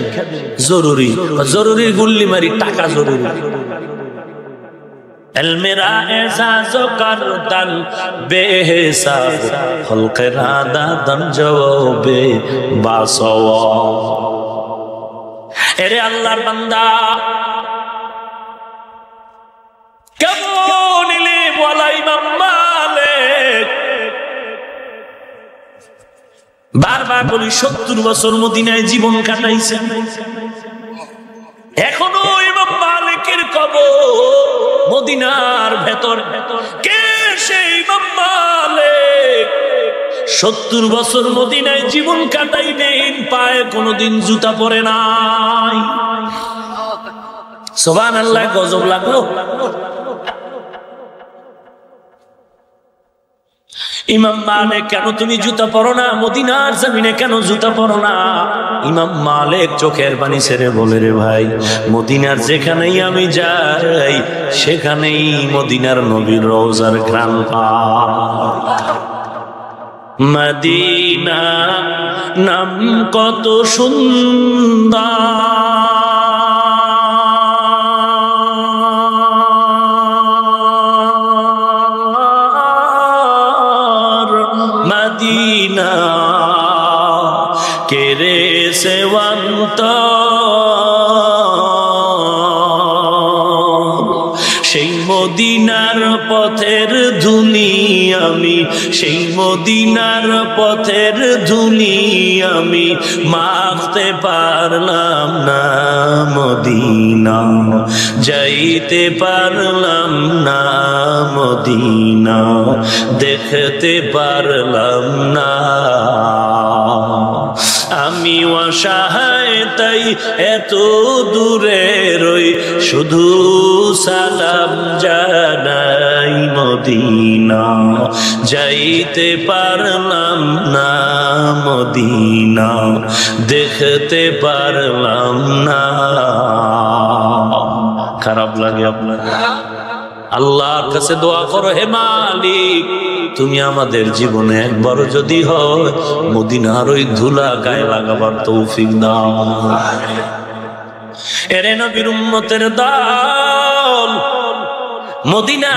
S1: জরুরি। জরুরি গুল্লি মারি, টাকা জরুরি। এলমেরা এজাজ করদান বেহিসাব, হলকেরা দাদান জবাবে বাসওয়া। এরে আল্লাহর বান্দা, কেমন ইলম ওয়ালা ইমাম মালিক। বারবার বলি 70 বছর মদিনায় জীবন কাটাইছেন, এখনো ইমাম মালিকের কবর মদিনার ভেতর। কে সেই ইমাম মালিক? 70 বছর মদিনায় জীবন কাটাইলেন, পায়ে কোনোদিন জুতা পরে নাই। সুবহানাল্লাহ, গজব লাগলো। ইমাম মালিক, কেন তুমি জুতা পরো না? মদিনার জমিনে কেন জুতা পরো না? ইমাম মালিক চোখের পানি ছেড়ে বলে, রে ভাই, মদিনার যেখানেই আমি যাই সেখানেই মদিনার নবীর রওজার ঘ্রাণ পাই। মদিনা নাম কত সুন্দর, মদিনা কেরে সেবন্ত, সেই মদিনার পথের ধুলি আমি, সেই মদিনার পথের ধুলি আমি মাখতে পারলাম না। মদিনা যাইতে পারলাম না, মদিনা দেখতে পারলাম না। আমি অসহায় তাই এত দূরে রই, শুধু সালাম জানাই। মদিনা যাইতে পারলাম না, মদিনা দেখতে পারলাম না। খারাপ লাগে আপনার? আল্লাহর কাছে দোয়া করো, হে মালিক, তুমি আমাদের জীবনে একবার যদি হয় মদিনার ওই ধুলা গায়ে লাগাবার তৌফিক দাও। এরে নবীর উম্মতের দল, মদিনা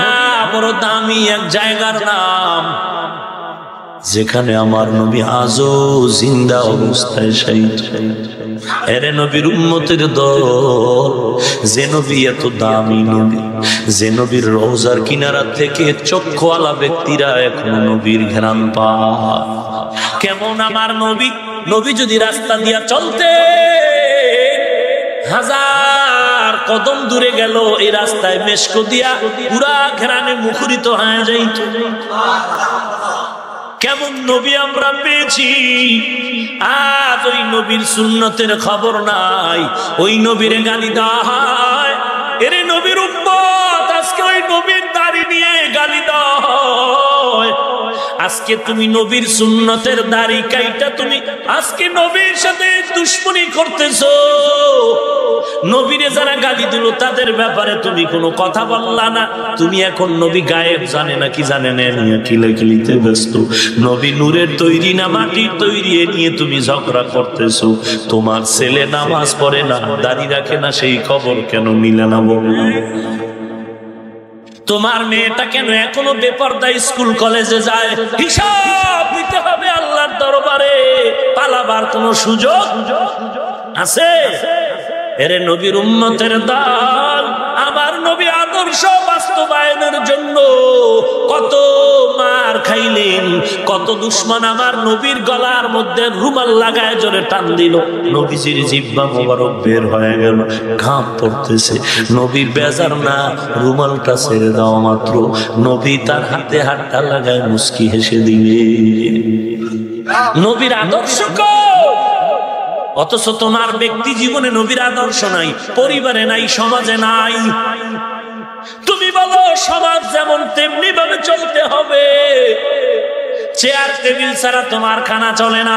S1: বড় দামি এক জায়গার নাম, যেখানে আমার নবী আজও জিন্দা অবস্থায় শহীদ। এরে নবীর উম্মতের দল, যে নবী এত দামি নবী, যে নবীর রওজার কিনারা থেকে চক্ষুওয়ালা ব্যক্তিরা এখনো নবীর ঘ্রাণ পায়। কেমন আমার নবী? নবী যদি রাস্তা দিয়া চলতে হাজার কদম দূরে গেল, এই রাস্তায় মেশকো দিয়া পুরা ঘ্রাণে মুখরিত হয়ে যাইত। কেমন নবী আমরা পেয়েছি, আজ ওই নবীর সুন্নতের খবর নাই, ওই নবীর গালি দেওয়া হয়। এরে নবীর উম্মত, আজকে ওই নবীর দাড়ি নিয়ে গালি দেওয়া হয়। আজকে তুমি নবীর সুন্নতের দাড়ি কাইটা তুমি আজকে নবীর সাথে দুশমনি করতেছো। নবীরে যারা গালি দিল তাদের ব্যাপারে তুমি কোনো কথা বললা না। তুমি এখন নবী গায়েব জানে না কি জানে না নিয়ে কিলাকিলিতে ব্যস্ত। নবী নূরের তৈরি না মাটির তৈরি নিয়ে তুমি ঝগড়া করতেছো। তোমার ছেলে নামাজ পড়ে না, দাড়ি রাখে না, সেই খবর কেন মিলে না বলো? তোমার মেয়েটা কেন এখনো বেপরদা স্কুল কলেজে যায়? হিসাব দিতে হবে আল্লাহর দরবারে। পালাবার কোনো সুযোগ আছে? এরে নবীর উম্মতের দল, আমার নবী আদর্শ বাস্তবায়নের জন্য কত মার খাইলেন, কত দুশ্মন আমার নবীর গলার মধ্যে রুমাল লাগায় জোরে টান দিল। নবীজির জিহ্বা মোবারক বের হয়ে গেল, ঘাম পড়তেছে। নবীর বেজার না, রুমালটা ছেড়ে দেওয়া মাত্র নবী তার হাতে হাতটা লাগায় মুস্কি হেসে দিলে। নবীর আদর্শ অথচ তোমার ব্যক্তি জীবনে নবীর আদর্শ নাই, পরিবারে নাই, সমাজে নাই। তুমি বলো সমাজ যেমন তেমনি ভাবে চলতে হবে। চেয়ার টেবিল ছাড়া তোমার খানা চলে না।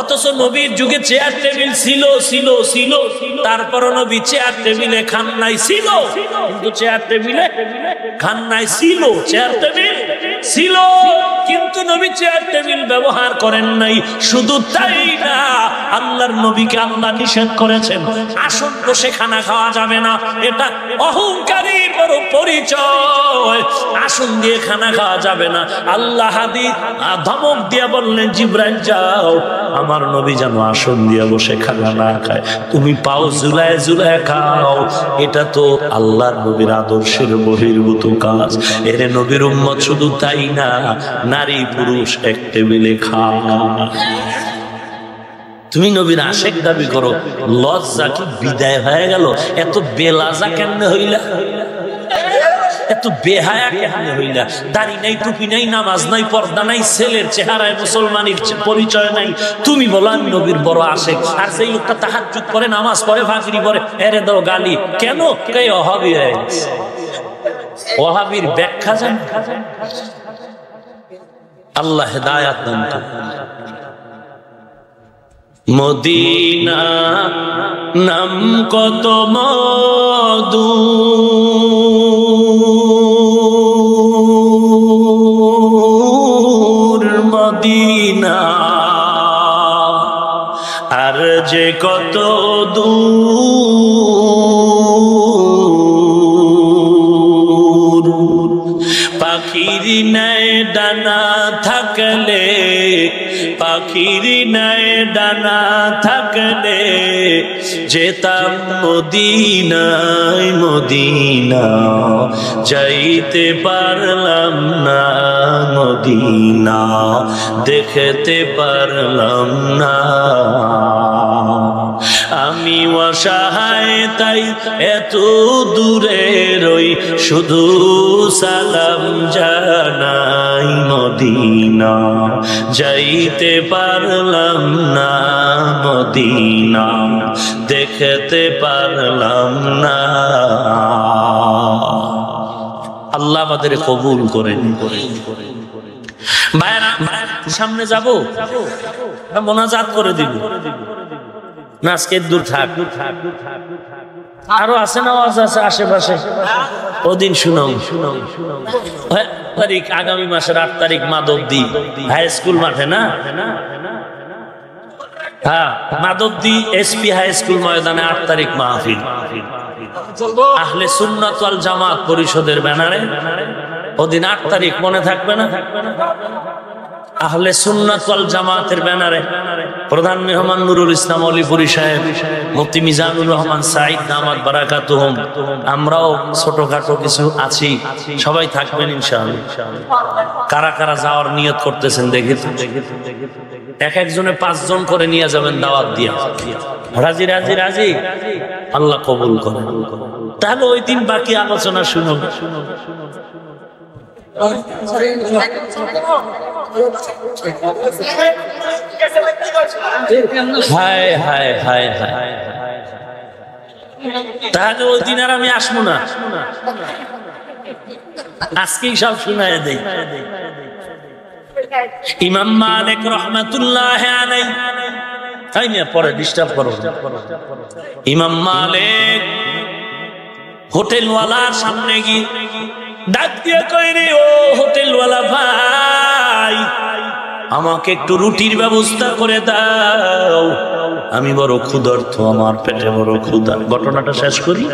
S1: অথচ নবীর যুগে চেয়ার টেবিল ছিল ছিল ছিল, তারপরও নবী চেয়ার টেবিলে খান নাই ছিল, কিন্তু চেয়ার টেবিলে খান নাই ছিল, চেয়ার টেবিল ছিল কিন্তু নবী চেয়ার টেবিল ব্যবহার করেন নাই। শুধু তাই না, আল্লাহর নবীকে আল্লাহ নিষেধ করেছেন আসন বসে খানা খাওয়া যাবে না, এটা অহংকারীর বড় পরিচয়। আসন দিয়ে খানা খাওয়া যাবে না। আল্লাহ হাদিস ধমক দিয়ে বললেন, জিবরাইল যাও, আমার নবী যেন আসন দিয়ে বসে খানা না খায়, তুমি পাও ঝুলায় ঝুলায় খাও। এটা তো আল্লাহর নবীর আদর্শের বহির্ভূত কাজ। এর নবীর উম্মত শুধু তাই না, নারী পুরুষ এক টেবিলে খায়। তুমি নবীর আশেক দাবি করো, লজ্জা কি বিদায় হয়ে গেল? এত বেলাজা কেমনে হইলা, এত বেহায়া কেমনে হইলা? দাড়ি নাই, টুপি নাই, নামাজ নাই, পর্দা নাই, ছেলের চেহারায় মুসলমানের পরিচয় নাই, তুমি বলো আমি নবীর বড় আশেক। আর সেই লোকটা তাহাজ্জুদ করে, নামাজ পড়ে, ফাকরি পড়ে, এরে দাও গালি কেন? কে ওহাবী হয়ে গেছে। ওহাবীর ব্যাখ্যা জান? আল্লাহ হেদায়াত দান করুন। মদিনা নাম কত মধু, মদিনা আর যে কত দূর। পাখির নাই ডানা থাকলে, পাখির নাই ডানা থাকলে যেতাম মদিনায়, মদিনা যাইতে পারলাম না, মদিনা দেখতে পারলাম না। আমি অসহায় তাই এত দূরে রই, শুধু সালাম জানাই, মদিনা যাইতে পারলাম না, মদিনা দেখতে পারলাম না। আল্লাহ আমাদের কবুল করেন। ভাইরা সামনে যাবো, মোনাজাত করে দিব না, আজকে দূর থাক। আরো আছে না, আওয়াজ আছে আশেপাশে, ওদিন শুনাও। আগামী মাসের 8 তারিখ মাধবদী হাই স্কুল মাঠে না, হ্যাঁ মাধবদী এসপি হাই স্কুল ময়দানে 8 তারিখ মাহফিল। আহলে সুন্নাত ওয়াল জামাত পরিষদের ব্যানারে ওদিন 8 তারিখ, মনে থাকবে না? আহলে সুন্নাত ওয়াল জামাতের ব্যানারে প্রধান মেহমান নুরুল ইসলাম অলিপুরি সাহেব, মুফতি মিজানুর রহমান সাইদ দামাত বারাকাতুহুম, আমরাও ছোটখাটো কিছু আছি, সবাই থাকবেন ইনশাআল্লাহ। কারা কারা যাওয়ার নিয়ত করতেছেন দেখে, এক একজনে 5 জন করে নিয়ে যাবেন দাওয়াত দিয়া। রাজি রাজি রাজি, আল্লাহ কবুল করেন। তাহলে ওই দিন বাকি আলোচনা শুনো। হায় হায় হায় হায়, তাহলে ওই দিন আর আমি আসবো না, আজকেই সব শুনায় দেই। ইমাম মালিক রাহমাতুল্লাহ আলাইহি, পরে ডিস্টার্ব করো। ইমাম মালিক হোটেলওয়ালার সামনে গিয়ে ডাক দিয়ে কইরে, ও হোটেলওয়ালা ভাই, আমাকে একটু রুটির ব্যবস্থা করে দাও, আমি বড় ক্ষুধার্ত, আমার পেটে বড় ক্ষুধা। ঘটনাটা শেষ করি।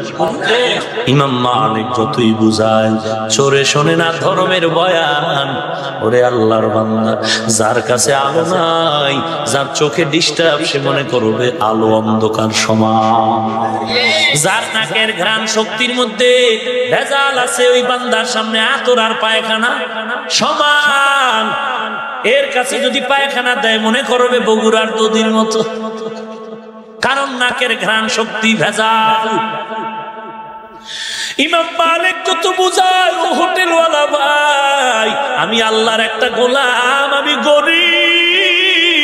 S1: ইমাম মালিক যতই বুঝায়, চোরে শোনে না ধর্মের বয়ান। ওরে আল্লাহর বান্দা, যার কাছে আলো নাই, যার চোখে ডিস্টার্ব, সে মনে করবে আলো অন্ধকার সমান। যার নাকের ঘ্রাণ শক্তির মধ্যে ভেজাল আছে, ওই বান্দার সামনে আতর আর পায়খানা সমান। এর কাছে যদি পায়খানা দেয়, মনে করবে বগুড়ার দধির মতো, কারণ নাকের ঘ্রাণ শক্তি ভেজাল। ইমাম মালিক যত বুঝায়, ও হোটেলওয়ালা ভাই, আমি আল্লাহর একটা গোলাম, আমি গরিব,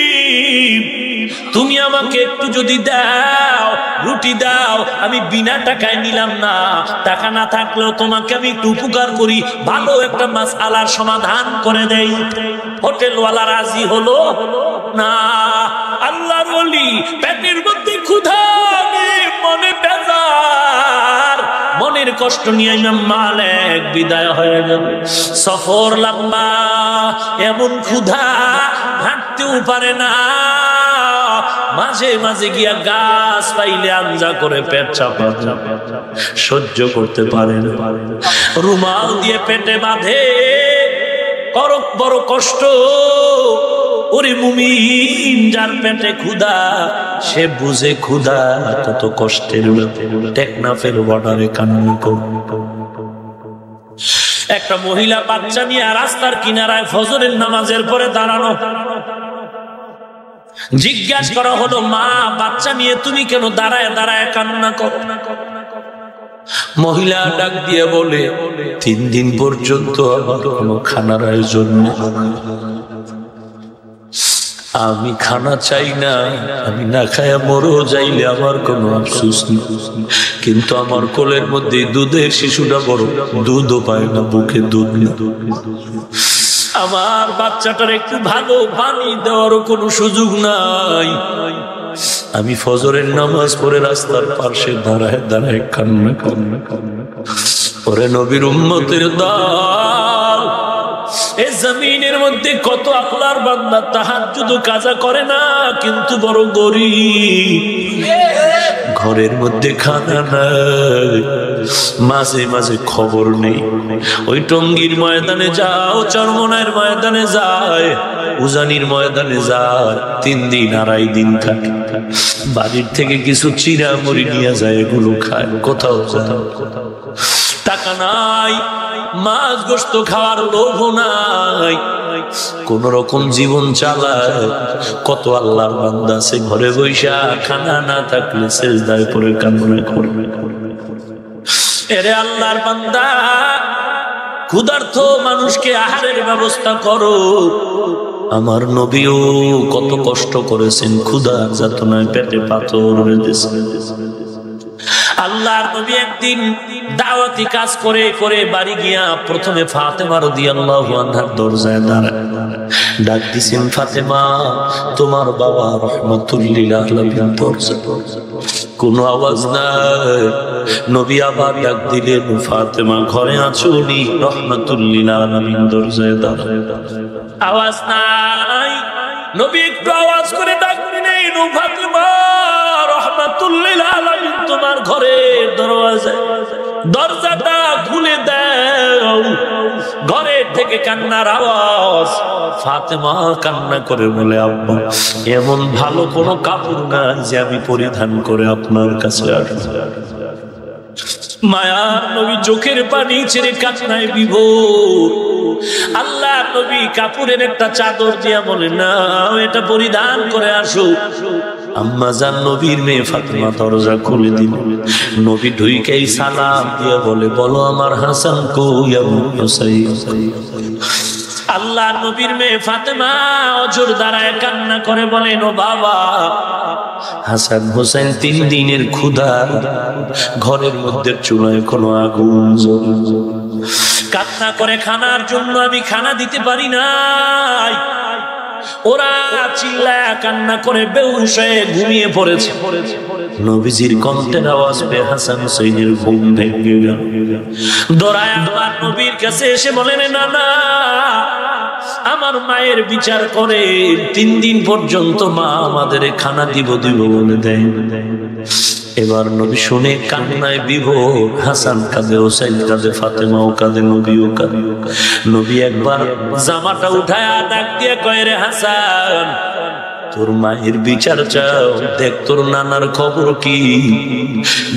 S1: তুমি আমাকে একটু যদি দাও, রুটি দাও, আমি বিনা টাকায় নিলাম না, টাকা না থাকলেও তোমাকে আমি একটু উপকার করি, ভালো একটা মাসআলার সমাধান করে দেই। হোটেলওয়ালা রাজি হলো না। আল্লাহর ওলি পেটের মধ্যে ক্ষুধা, মনে বেজার, মনের কষ্ট নিয়ে ইমাম মালিক বিদায় হয়ে গেল। সফর লম্বা, এমন ক্ষুধা হাঁটতেও পারে না, মাঝে মাঝে গিয়া গাছ পাইলে আঞ্জা করে পেট চাপা, সহ্য করতে পারে না, রুমাল দিয়ে পেটে বাঁধে, বড় কষ্ট। ওরে মুমিন, যার পেটে ক্ষুধা সে বুঝে ক্ষুধা কত কষ্টের। টেকনাফের বর্ডারে কান্না করে একটা মহিলা বাচ্চা নিয়ে রাস্তার কিনারায় ফজরের নামাজের পরে দাঁড়ানো। জিজ্ঞাসা করা হলো, মা, বাচ্চা নিয়ে তুমি কেন দাঁড়ায় দাঁড়ায় কান্না করো? মহিলা ডাক দিয়ে বলে, 3 দিন পর্যন্ত আমার কোনো খানার আয়োজন নেই, আমি খানা চাই না, আমি না খায়া মরো যাইলে আমার কোনো আফসোস নেই, কিন্তু আমার কোলের মধ্যে দুধের শিশুটা বড়, দুধও পায় না, বুকে দুধ না, আমার বাচ্চাটার একটু ভালো পানি দেওয়ারও কোনো সুযোগ নাই। আমি ফজরের নামাজ পড়ে রাস্তার পাশে দাঁড়ায় দাঁড়ায় কান্না কান্না কান্না। ওরে নবীর উম্মতের দল, এই জমিনের মধ্যে কত আল্লাহর বান্দা তাহাজ্জুদ কাজা করে না, কিন্তু বড় গরীব, ঘরের মধ্যে খানা নাই, মাঝে মাঝে খবর নেই। ওই টঙ্গীর ময়দানে যাও, চরমনায়ের ময়দানে যায়, উজানির ময়দানে যায়, 3 দিন 2.5 দিন থাকে, বাড়ির থেকে কিছু চিরা মুড়ি নিয়ে যায়, এগুলো খায়। কোথাও কোথাও টাকা নাই, মাছ গোস্ত খাওয়ার লোভ নাই, কোন রকম জীবন চালায়। কত আল্লাহর বান্দা আছে ঘরে বৈশা, খানা না থাকলে সেজদায় পড়ে কান্না করবে। এরে আল্লাহর বান্দা, ক্ষুধার্ত মানুষকে আহারের ব্যবস্থা করো। আমার নবীও কত কষ্ট করেছেন, ক্ষুধা যাতনায় পেটে পাথর বেঁধেছে। আল্লাহর নবী একদিন দাওয়াতি কাজ করে করে বাড়ি গিয়া প্রথমে ফাতেমা রাদিয়াল্লাহু আনহার দরজায় দাঁড়ায়, ডাক দিছেন, ফাতেমা, তোমার বাবা রাহমাতুল লিল আলামিন দরজা। কোনো আওয়াজ নাই। নবী আবার ডাক দিলেন, ফাতেমা ঘরে আছো নি? রাহমাতুল লিল আলামিন দরজায় দাঁড়ায়, আওয়াজ নাই। নবী একটু আওয়াজ করে ডাক দিলেন, ফাতেমা, রাহমাতুল লিল আলামিন তোমার ঘরের দরজাটা খুলে দাও। ঘরের থেকে কান্নার আওয়াজ। ফাতেমা কান্না করে বলে, আব্বা, এমন ভালো কোনো কাপড় না যে আমি পরিধান করে আপনার কাছে আসব। মায়ার নবী চোখের পানি ছেড়ে কান্নায় বিভোর। আল্লাহ নবী কাপড়ের একটা চাদর দিয়া বলে, না, এটা পরিধান করে আসো। আম্মা জান নবীর মেয়ে ফাতেমা দরজা খুলে দিল। নবী ঢুইকেই সালাম দিয়ে বলে, বলো আমার হাসান কই, আবু হুসাইন। আল্লাহ নবীর মেয়ে ফাতেমা অজর দাঁড়ায় কান্না করে বলেন, ও বাবা, হাসান হোসেন 3 দিনের ক্ষুধা, ঘরের মধ্যে চুলায় কোনো আগুন জ্বলছে, কান্না করে খানার জন্য আমি খানা দিতে পারি নাই। ওরা চিল্লায়া কান্না করে বেহুশ হয়ে ঘুমিয়ে পড়েছে। নবীজির কণ্ঠের আওয়াজ পেয়ে হাসান হুসাইনের ঘুম ভেঙে গেল। দৌড়ায় আমার নবীর কাছে এসে বলেন, না না, আমার মায়ের বিচার করে 3 দিন পর্যন্ত মা আমাদের খানা দিব বলে দেয়। এবার নবী শুনে কান্নায় বিভোর। হাসান কাঁদে, হোসেন কাঁদে, ফাতেমাও কাঁদে, নবীও কাঁদে। নবী একবার জামাটা উঠায় ডাক দিয়ে কয়, রে হাসান, তোর মায়ের বিচার চাও, দেখ তোর নানার খবর কি।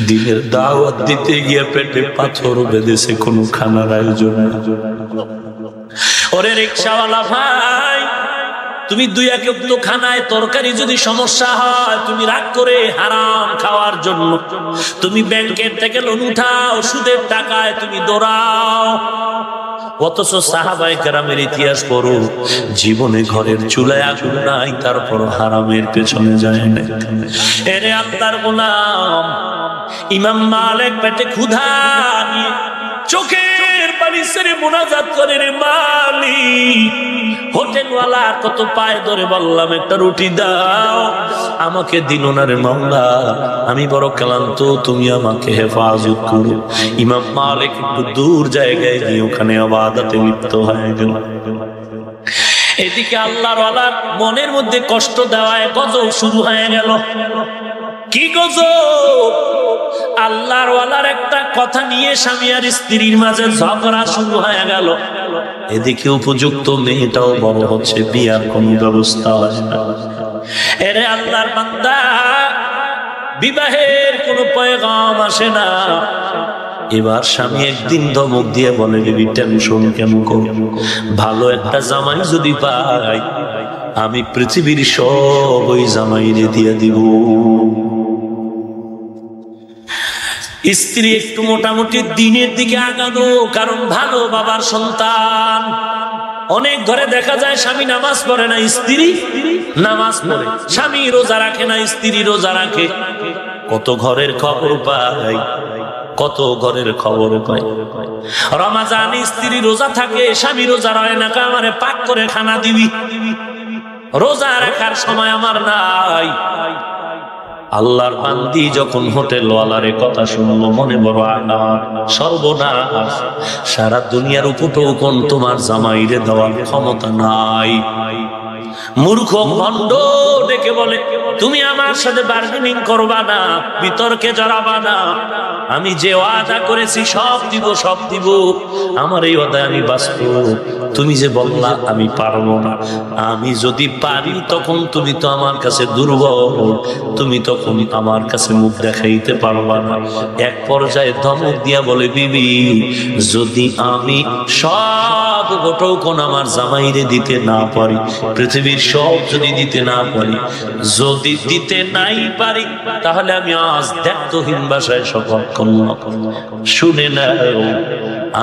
S1: দিনের দাওয়াত দিতে গিয়ে পেটে পাথর বেঁধেছে, কোনো খানার আয়োজন। ওরে রিকশাওয়ালা ভাই, তুমি 2 ওয়াক্ত খানায় তরকারি যদি সমস্যা হয়, তুমি রাগ করে হারাম খাওয়ার জন্য তুমি ব্যাংকের থেকে লোন উঠাও, সুদের টাকায় তুমি দৌড়াও। অথচ সাহাবায়ে কেরামের ইতিহাস পড়ো, জীবনে ঘরের চুলায় আগুন নাই, তারপর হারামের পেছনে যায় না। এরে আল্লাহর গোলাম, ইমাম মালিক পেটে ক্ষুধা নিয়ে চোখের পানি ছেড়ে মুনাজাত করে, রে মালিক, হোটেলওয়ালা কত পায়ে ধরে বললাম একটা রুটি দাও, আমাকে দিল না রে মাওলা, আমি বড় ক্লান্ত, তুমি আমাকে হেফাজত করো। ইমাম মালিক একটু দূর জায়গায় গিয়ে ওখানে ইবাদতে লিপ্ত হয়ে গেল। এদিকে আল্লাহর ওয়ালার মনের মধ্যে কষ্ট দেওয়ায় গজব শুরু হয়ে গেল। কি গজব? আল্লাহর ওয়ালার একটা কথা নিয়ে স্বামী আর স্ত্রীর মাঝে ঝগড়া শুরু হয়ে গেল। এদিকে উপযুক্ত মেয়েটাও বড় হচ্ছে, বিয়ার কোনো ব্যবস্থা হয় না। এরে আল্লাহর বান্দা, বিবাহের কোনো পয়গাম আসে না। এবার স্বামী একদিন ধমক দিয়ে বলে, বিবি টেনশন কেন করো, ভালো একটা জামাই যদি পাই আমি পৃথিবীর সব ওই জামাইরে দিয়ে দিব। স্ত্রী একটু মোটামুটি দিনের দিকে আগানো, কারণ ভালো বাবার সন্তান। অনেক ঘরে দেখা যায় স্বামী নামাজ পড়ে না, স্ত্রী নামাজ পড়ে। স্বামী রোজা রাখে না, স্ত্রী রোজা রাখে। কত ঘরের খবর পাই, কত ঘরের খবর পাই। রমজানে স্ত্রী রোজা থাকে, স্বামী রোজা রয় না, আমারে পাক করে খানা দিবি, রোজা রাখার সময় আমার নাই। আল্লাহর বান্দি যখন হোটেলওয়ালার কথা শুনলো, মনে বড় আঘাত, সর্বনাশ, সারা দুনিয়ার উপটোকন তোমার জামাইরে দেওয়ার ক্ষমতা নাই। মূর্খ ভণ্ড ডেকে বলে, তুমি আমার সাথে বার্গেনিং করবা না, বিতর্কে জড়াবা না, আমি যে ওয়াদা করেছি সব দিব, সব দিব, আমার এই ওয়াদায় আমি বাস্তব। তুমি যে বললা আমি পারবো না, আমি যদি পারি তখন তুমি তো আমার কাছে দুর্বল, তুমি তখন আমার কাছে মুখ দেখাইতে পারবা না। এক পর্যায়ে ধমক দিয়া বলে, বিবি, যদি আমি সব গোটৌকন আমার জামাইরে দিতে না পারি, পৃথিবীর সব যদি দিতে না পারি, যদি দিতে নাই পারি, তাহলে আমি আজ দায়িত্বহীন ভাষায় শপথ করলাম, শুনে নাও,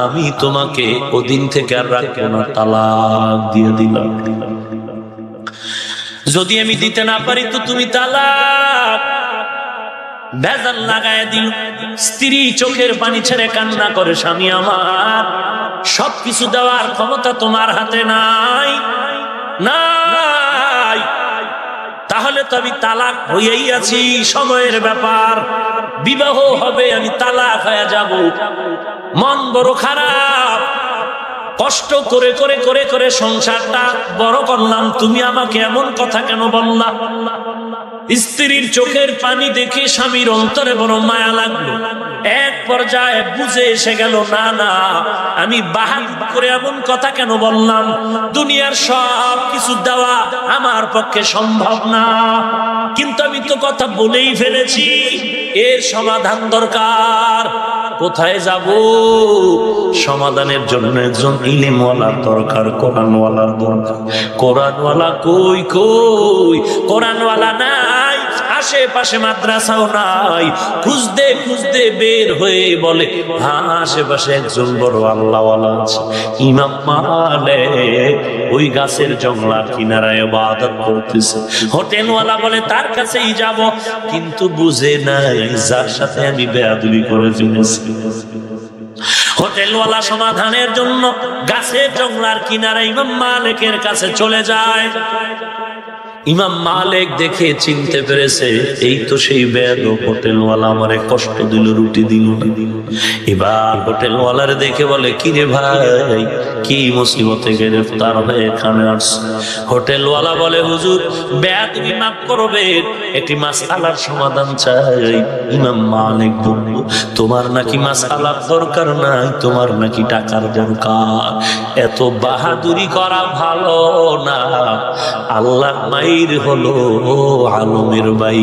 S1: আমি তোমাকে ওদিন থেকে আর রাখবো না, তালাক দিয়ে দিলাম। যদি আমি দিতে না পারি তো তুমি তালাক। ভেজাল লাগায় দিল। স্ত্রী চোখের পানি ছেড়ে কান্না করে, স্বামী আমার, সবকিছু দেওয়ার ক্ষমতা তোমার হাতে নাই, নাই, তাহলে তো আমি তালাক হয়েই আছি, সময়ের ব্যাপার, বিবাহ হবে, আমি তালাক হয়ে যাব। মন বড় খারাপ, কষ্ট করে করে করে করে সংসারটা বড় করলাম, তুমি আমাকে এমন কথা কেন বললা? স্ত্রীর চোখের পানি দেখে স্বামীর অন্তরে বড় মায়া লাগলো। এক পর্যায়ে বুঝে এসে গেল, না না, আমি বাহাদুর করে এমন কথা কেন বললাম? দুনিয়ার সব কিছু দেওয়া আমার পক্ষে সম্ভব না, কিন্তু আমি তো কথা বলেই ফেলেছি, এর সমাধান দরকার। কোথায় যাব? সমাধানের জন্য একজন ইলমওয়ালার দরকার, কোরআনওয়ালার দরকার। কোরআনওয়ালা কই কই? কোরআনওয়ালা নাই, আশেপাশে মাদ্রাসাও নাই। খুঁজতে খুঁজতে বের হয়ে বলে, হ্যাঁ, আশেপাশে একজন বড় আল্লাহওয়ালা আছে, ইমাম মালিক, ওই গাছের জংলার কিনারায় ইবাদত করতেছে। হোটেলওয়ালা বলে তার কাছেই যাব, কিন্তু বুঝে নাই যার সাথে আমি বেয়াদবি করে ফেলেছি। হোটেলওয়ালা সমাধানের জন্য গাছের জংলার কিনারে ইমাম মালিকের কাছে চলে যায়। ইমাম মালিক দেখে চিনতে পেরেছে, এই তো সেই বেয়াদব হোটেলওয়ালা, আমারে কষ্ট দিল, রুটি দিল না। এবার হোটেলওয়ালার দেখে বলে, কি রে ভাই, কি মুসিবতে গ্রেফতার হয়ে এখানে আসছে? হোটেলওয়ালা বলে, হুজুর, বেয়াদবি মাফ করবেন, একটি মাসআলার সমাধান চাই। ইমাম মালিক বলল, তোমার নাকি মাসআলার দরকার নাই, তোমার নাকি টাকার দরকার। এত বাহাদুরি করা ভালো না, আল্লাহ মাইর হলো আলমের ভাই।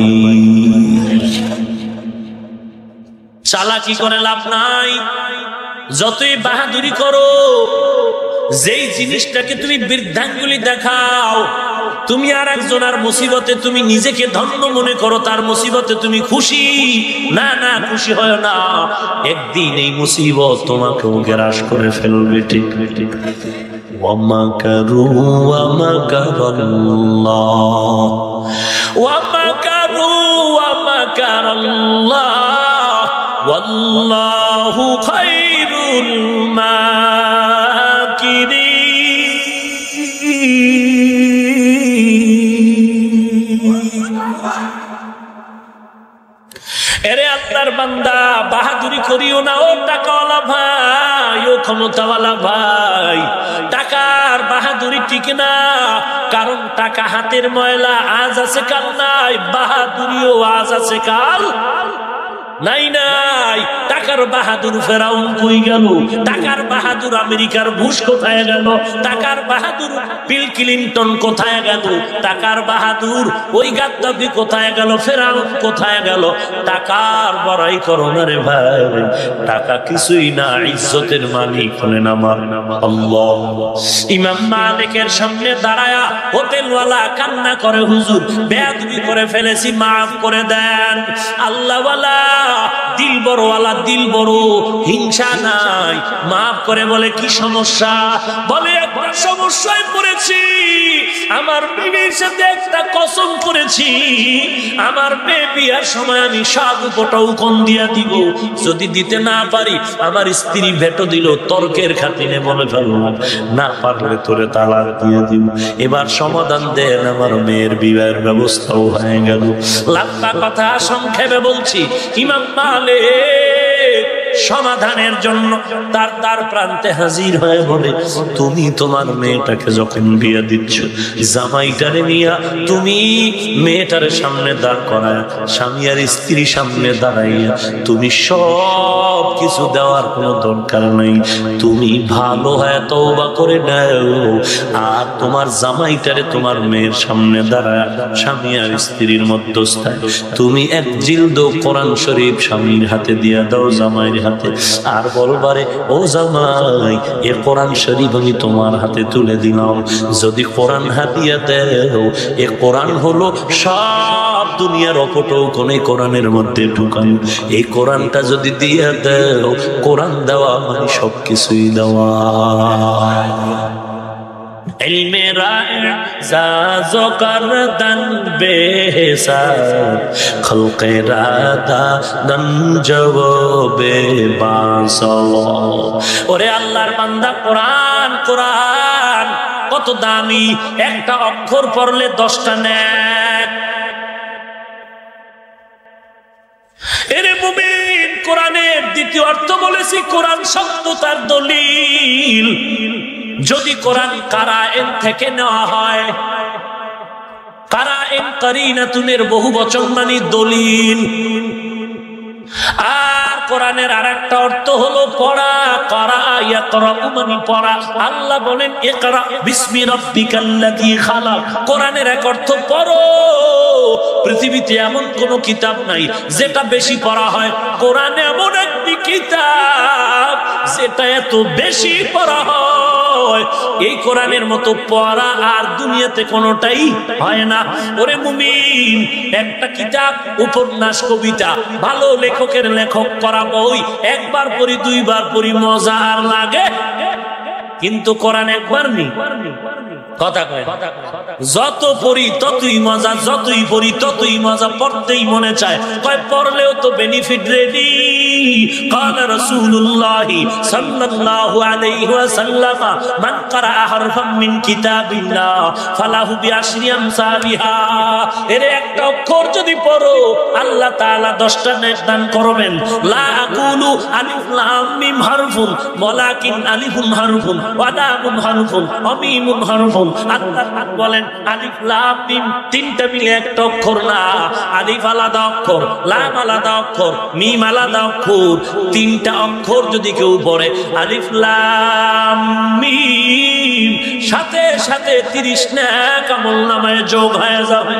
S1: চালাকি করে লাভ নাই, যতই বাহাদুরি করো, যেই জিনিসটাকে তুমি বৃদ্ধাঙ্গুলি দেখাও, তুমি আর একজনের মুসিবতে তুমি নিজেকে ধন্য মনে করো, তার মুসিবতে তুমি খুশি। না না, খুশি হয় না, একদিন এই মুসিবত তোমাকেও গ্রাস করে ফেলবে। ঠিক ঠিক। ওয়ামাকারু ওয়ামাকারাল্লাহ ওয়ামাকারু ওয়ামাকারাল্লাহ ওয়াল্লাহু খায়রুল মাকিরিন। এরে আল্লাহর বান্দা, বাহাদুরি করিও না ও টাকাওয়ালা ভাই, ও ক্ষমতাওয়ালা ভাই। টাকার বাহাদুরি ঠিক না, কারণ টাকা হাতের ময়লা, আজ আছে কাল নাই। বাহাদুরিও আজ আছে কাল নাই নাই। টাকার বাহাদুর ফেরাউন কই গেল? টাকার বাহাদুর আমেরিকার বুশ কোথায় গেল? টাকার বাহাদুর বিল ক্লিনটন কোথায় গেল? টাকার বাহাদুর ওই গাদ্দাফি কোথায় গেল? ফেরাউন কোথায় গেল? টাকার বড়াই করো না রে ভাই, টাকা কিছুই না, ইজ্জতের মালিক হলেন আমার আল্লাহ। ইমাম মালিকের সামনে দাঁড়ায়া হোটেলওয়ালা কান্না করে, হুজুর বেয়াদবি করে ফেলেছি, মাফ করে দেন। আল্লাহওয়ালা দিল বড়ওয়ালা, দিল বড়, হিংসা নাই, মাফ করে। বলে কি সমস্যা? বলে একটা সমস্যায় পড়েছি, আমার বিবির সাথে একটা কসম করেছি, আমার মেয়ে বিয়ার সময় আমি সব উপটৌকন দিয়া দিব, যদি দিতে না পারি আমার স্ত্রী ভেটো দিল, তর্কের খাতিরে বলে ফেললাম, না পারলে তোরে তালাক দিয়ে দিব। এবার সমাধান দেন, আমার মেয়ের বিবাহের ব্যবস্থাও হয়ে গেল। লম্বা কথা সংক্ষেপে বলছি, ইমাম মালিক সমাধানের জন্য তার প্রান্তে হাজির হয়ে বলে, তুমি তোমার মেয়েটাকে যখন বিয়ে দিচ্ছ, জামাইটারে নিয়া তুমি মেয়েটারে সামনে দাঁড় করায়, স্বামী আর স্ত্রী সামনে দাঁড়াইয়া তুমি সব কিছু দেওয়ার কোনো দরকার নাই, তুমি ভালো হয় তওবা করে নাও, আর তোমার জামাইটারে তোমার মেয়ের সামনে দাঁড়ায়, স্বামী আর স্ত্রীর মধ্যস্থায় তুমি এক জিলদ কোরআন শরীফ স্বামীর হাতে দিয়া দাও, জামাইয়ের হাতে, আর বলবারে, ও জামাই এ কোরআন শরীফ আমি তোমার হাতে তুলে দিলাম, যদি কোরআন হাতিয়া দেও, এ কোরআন হলো সব দুনিয়ার অপটৌকন এই কোরআনের মধ্যে ঢুকানো, এই কোরআনটা যদি দিয়ে দেও, কোরআন দেওয়া মানে সবকিছুই দেওয়া। ইলমে রা'জো করদন বেহিসাব, খলকে রাদা দন জওবে বাসো। ওরে আল্লাহর বান্দা, কোরআন কোরআন কত দামি, একটা অক্ষর পড়লে 10টা নেক। এরে মুমিন, কোরআনের দ্বিতীয় অর্থ বলেছি, কোরআন সত্যতার দলিল। যদি কোরআন কারায়েন থেকে নেওয়া হয়, কারায়েন কারিনাতুনের বহু বচন মানে দলিল। আর কোরআনের আরেকটা অর্থ হলো পড়া, করা, ইয়াকরাউ মানে পড়া। আল্লাহ বলেন ইকরা বিসমি রাব্বিকাল্লাযী খালাক। কোরআনের এক অর্থ পড়ো। পৃথিবীতে এমন কোন কিতাব নাই যেটা বেশি পড়া হয়, কোরআন এমন একটি কিতাব যেটা এত বেশি পড়া হয়, এই কোরআনের মতো পড়া আর দুনিয়াতে কোনোটাই হয় না। ওরে মুমিন, একটা কিতাব, উপন্যাস, কবিতা, ভালো লেখকের লেখক করা বই একবার পড়ি, দুইবার পড়ি, মজা আর লাগে, কিন্তু কোরআন একবার নেই। কথা কয়, যত পড়ি ততই মজা, যতই পড়ি ততই মজা, পড়তেই মনে চায়। কয় পড়লেও তো বেনিফিট রেডি। قال رسول الله صلى الله عليه وسلم من قرأ حرفا من كتاب الله فله بعشر أمثالها। এর একটা অক্ষর যদি পড়ো, আল্লাহ তাআলা 10টা নেক দান করবেন। লা আকুলু আলিফ লাম মিম হারফুন ওয়ালাকিন আলিফুন হারফুন ওয়া লামুন হারফুন ওয়া মিমুন হারফুন। আল্লাহ বলেন আলিফ লাম মিম তিনটা মিলে একটা অক্ষর না, আলিফ আলাদা অক্ষর, লাম আলাদা অক্ষর, মিম আলাদা অক্ষর, তিনটা অক্ষর যদি কেউ পড়ে, আলিফ লাম মিম, সাথে সাথে 30 নেক আমলনামায় যোগ হয়ে যাবে।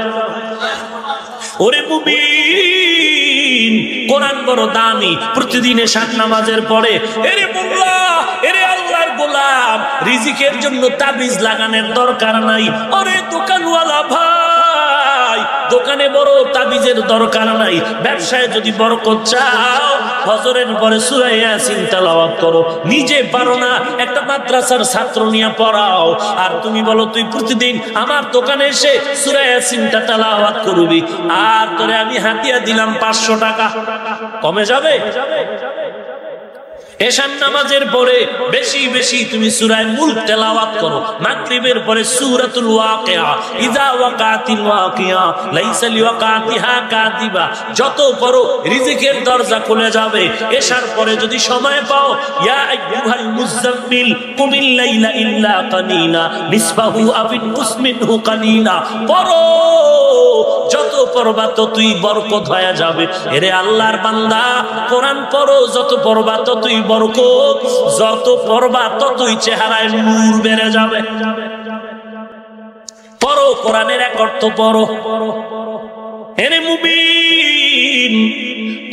S1: ওরে মুমিন, কোরআন বড় দামি, প্রতিদিন এশার নামাজের পরে, এরে মোল্লা, এরে আল্লাহর গোলাম, রিজিকের জন্য তাবিজ লাগানোর দরকার নাই। ওরে দোকানওয়ালা ভাই, দোকানে বড় তাবিজের দরকার নাই। ব্যবসায় যদি বরকত চাও, ফজরের পরে সূরা ইয়াসিন তেলাওয়াত করো। নিজে পারো না, একটা মাদ্রাসার ছাত্র নিয়ে পড়াও। আর তুমি বলো তুই প্রতিদিন আমার দোকানে এসে সূরা ইয়াসিনটা তেলাওয়াত করবি, আর তোরে আমি হাতিয়া দিলাম 500 টাকা, কমে যাবে? এশার নামাজের পরে বেশি বেশি তুমি সূরা মুলক তেলাওয়াত করো। মাগরিবের পরে সূরাতুল ওয়াকিয়া, ইযা ওয়াকাতিল ওয়াকিয়া লাইসা লিওয়াকাতিহা কাযিবা, যত পড়ো রিজিকের দরজা খুলে যাবে। এশার পরে যদি সময় পাও, ইয়া আইয়ুহাল মুযাম্মিল কুমিল লাইলা ইল্লা কালিলা নিসফাহু আও ইনকুস মিনহু কালিলা, পড়ো। যত পড়বা ততই বরকত হয়ে যাবে। এরে আল্লাহর বান্দা, কোরআন পড়ো, যত পড়বা ততই বরকত, যত পড়বা ততই চেহারায় নূর বেড়ে যাবে। পড়ো, কোরআনের এক অর্থ পড়ো। এরে মুমিন,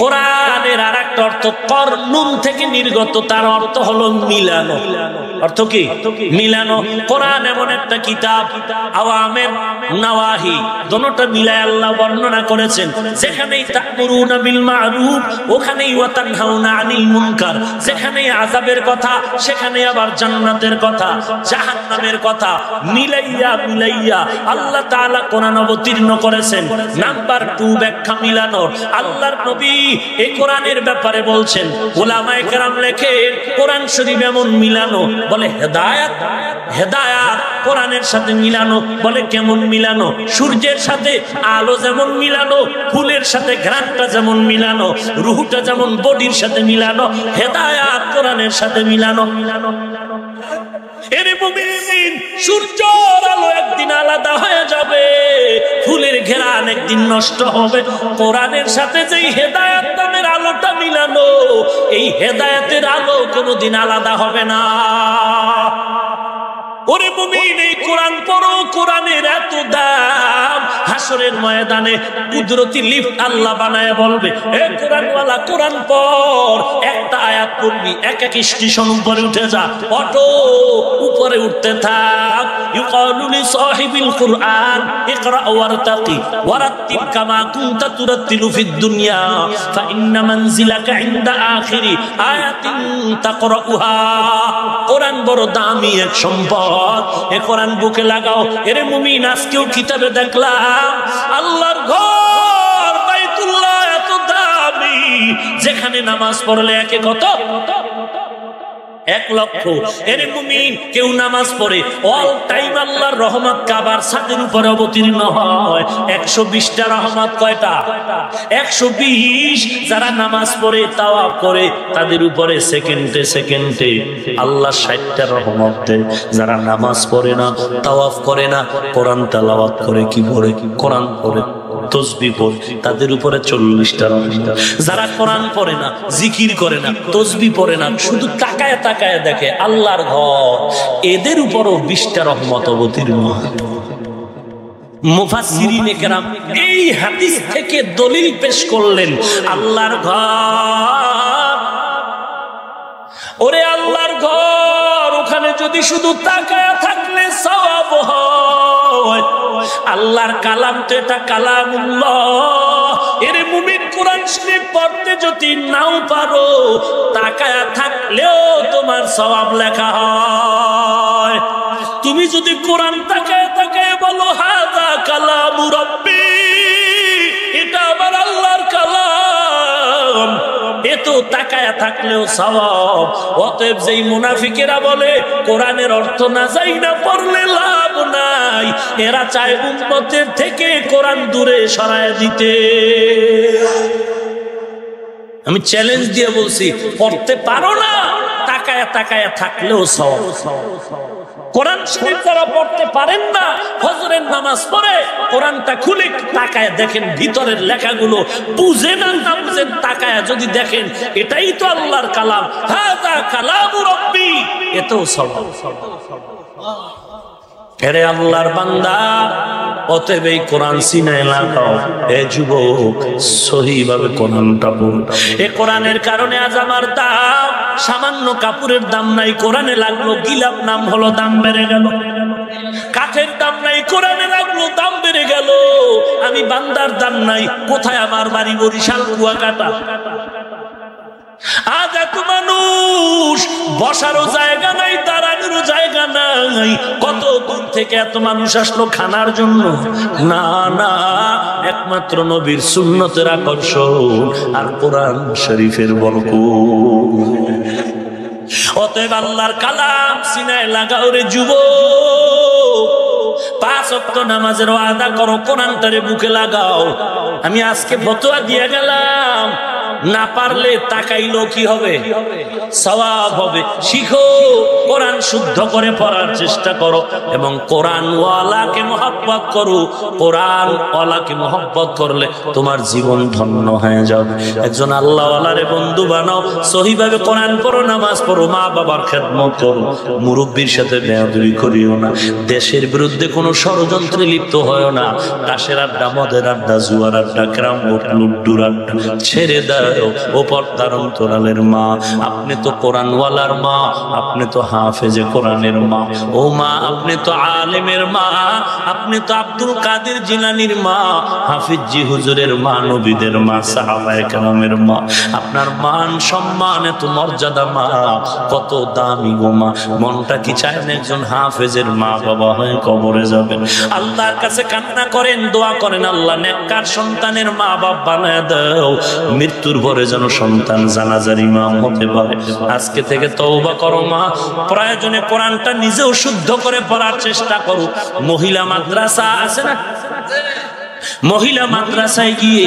S1: কোরআনের আর একটা অর্থ কর, নুন থেকে নির্গত, তার অর্থ হলো মিলানো। অর্থ কি? মিলানো। কোরআন এমন একটা কিতাব, আওয়ামের নাওয়াহি দোনোটা মিলায় আল্লাহ বর্ণনা করেছেন। যেখানেই তা'মুরুনা বিল মা'রুফ, ওখানেই ওয়া তানহাউনা আনিল মুনকার। যেখানেই আযাবের কথা, সেখানে আবার জান্নাতের কথা, জাহান্নামের কথা মিলাইয়া মিলাইয়া আল্লাহ তাআলা কোরআন অবতীর্ণ করেছেন। নাম্বার 2, ব্যাখ্যা মিলানোর। আল্লাহর নবী এই কোরআনের ব্যাপারে বলছেন, উলামায়ে কেরাম লেখেন কোরআন শরীফ এমন মিলানো, বলে হেদায়েত। হেদায়েত কোরআনের সাথে মিলানো, বলে কেমন মিলানো? সূর্যের সাথে আলো যেমন মিলানো, ফুলের সাথে ঘ্রাণটা যেমন মিলানো, রূহটা যেমন বডির সাথে মিলানো, হেদায়েত কোরআনের সাথে মিলানো। এরে মুমিন, সূর্যের আলো একদিন আলাদা হয়ে যাবে, ফুলের ঘ্রাণ একদিন নষ্ট হবে। কোরআনের সাথে যেই হেদায়েত নামের আলোটা মিলানো, এই হেদায়েতের আলো কোনোদিন আলাদা হবে না। ওরে মুমিন, এই কোরআন পড়ো, কোরআনের এত দাম। হাসরের ময়দানে কুদরতি লিফট আল্লাহ বানায় বলবে, এ কোরআনওয়ালা কোরআন পড়। একটা আয়াত পড়বি, এক এক স্টেশন উপরে উঠে যা, অটো উপরে উঠতে থাক। ইউকালু লি সাহিবিল কুরআন ইকরা ওয়ারতাকি ওয়ারাত্তিল কামা কুনতা তুরাত্তিলু ফিদ দুনিয়া ফা ইন্না মানজিলাকা ইনদা আখিরি আয়াতিন তাকরাউহা। কোরআন বড় দামি এক সম্পদ, এ কোরআন বুকে লাগাও। এরে মুমিন, আজকেও কিতাবে দেখলাম আল্লাহর ঘর বাইতুল্লাহ এত দামি, যেখানে নামাজ পড়লে একে কত? 1 লক্ষ। এরে মুমিন, কেউ নামাজ পড়ে অল টাইম আল্লাহর রহমত কাবার ছাদের উপরে অবতীর্ণ হয়। 120টা রহমত। কয়টা? 120। যারা নামাজ পড়ে, তাওয়াফ করে, তাদের উপরে সেকেন্ডে সেকেন্ডে আল্লাহ 60টা রহমত দেন। যারা নামাজ পড়ে না, তাওয়াফ করে না, কোরআন তেলাওয়াত করে, কি পড়ে? কোরআন পড়ে, তসবিহ পড়ে, তাদের উপরে 40টা রহমত। যারা কোরআন পড়ে না, জিকির করে না, তসবিহ পড়ে না, শুধু তাকায় তাকায় দেখে আল্লাহর ঘর, এদের উপরও 20টা রহমত অবতীর্ণ হয়। মুফাসসিরিনে কেরাম এই হাদিস থেকে দলিল পেশ করলেন, আল্লাহর ঘর, ওরে আল্লাহর ঘর, ওখানে যদি শুধু তাকায় থাকলে সওয়াব হয়। আল্লাহর কালাম তো এটা কালামুল্লাহ। এর মুমিন, কোরআন শরীফ পড়তে যদি নাও পারো, তাকায় থাকলেও তোমার সওয়াব লেখা হয়। তুমি যদি কোরআন তাকায় তাকায় বলো হাযা কালামু রাব্বি, এটা আবার আল্লাহর কালাম, এত তাকায় থাকলেও সওয়াব। অতএব যেই মুনাফিকেরা বলে কোরআনের অর্থ না যাই না পড়লে লাভ নাই, এরা চায় উম্মতের থেকে কোরআন দূরে সরায় দিতে। আমি চ্যালেঞ্জ দিয়ে বলছি, পড়তে পারো না, তাকায় তাকায় থাকলেও সওয়াব। কোরআন শরীফ যারা পড়তে পারেন না, ফজরের নামাজ পড়ে কোরআনটা খুলে তাকায় দেখেন ভিতরের লেখাগুলো, বুঝেন আর না বুঝেন, তাকায় যদি দেখেন এটাই তো আল্লাহর কালাম, হাযা কালামু রাব্বি, এতেও সওয়াব। আল্লাহর বান্দা, অতএব এই কোরআন সিনায় লাগাও। এ যুবক, সহিভাবে কোরআনটা পড়ো। এ কোরআনের কারণে আজ আমার দাম, সামান্য কাপড়ের দাম নাই, কোরআনে লাগলো গিলাপ নাম হলো, দাম বেড়ে গেল। কাঠের দাম নাই, কোরআনে লাগলো দাম বেড়ে গেল। আমি বান্দার দাম নাই, কোথায় আমার বাড়ি বরিশাল কুয়াকাটা। আজ এত মানুষ, বসারও জায়গা নাই, দাঁড়ানোরও জায়গা নাই। কত দূর থেকে এত মানুষ আসলো খানার জন্য? না না, একমাত্র নবীর সুন্নতের আকর্ষণ আর কোরআন শরীফের বরকত। অতএব আল্লাহর কালাম সিনায় লাগাও রে যুবক। 5 ওয়াক্ত নামাজের ওয়াদা করো, কোরআনটারে বুকে লাগাও। আমি আজকে ফতোয়া দিয়ে গেলাম, না পারলে তাকাইলো কি হবে? সওয়াব হবে। শিখো, কোরআন শুদ্ধ করে পড়ার চেষ্টা করো এবং কোরআন ওয়ালাকে মহব্বত করো। কোরআন ওয়ালাকে মহব্বত করলে তোমার জীবন ধন্য হয়ে যাবে। একজন আল্লাহ ওয়ালারে বন্ধু বানাও, সহিভাবে কোরআন পড়ো, নামাজ পড়ো, মা বাবার খেদমত করো, মুরব্বির সাথে বেয়াদবি করিও না, দেশের বিরুদ্ধে কোনো ষড়যন্ত্রে লিপ্ত হয় না। তাসের আড্ডা, মদের আড্ডা, জুয়ার আড্ডা, ক্রাম লুড্ডুর আড্ডা ছেড়ে দাও। ও পর্দার অন্তরালের মা, আপনি তো কোরআনওয়ালার মা, আপনি তো হাফেজে কোরআনের মা। ও মা, আপনি তো আলেমের মা, আপনি তো আব্দুল কাদের জিলানীর মা, হাফিজি হুজুরের মা, নবীদের মা, সাহাবায়ে কেরামের মা। আপনার মান সম্মান, এত মর্যাদা মা, কত দামি গো মা। মনটা কি চায় না একজন হাফেজের মা বাবা হয়ে কবরে যাবেন? আল্লাহর কাছে কান্না করেন, দোয়া করেন, আল্লাহ নেককার সন্তানের মা বাপ বানায় দাও, মৃত্যুর পরে যেন সন্তান জানাজার ইমাম হতে পারে। আজকে থেকে তওবা করো মা, প্রয়োজনে কোরআনটা নিজেও শুদ্ধ করে পড়ার চেষ্টা করো। মহিলা মাদ্রাসা আছে না? মহিলা মাদ্রাসায় গিয়ে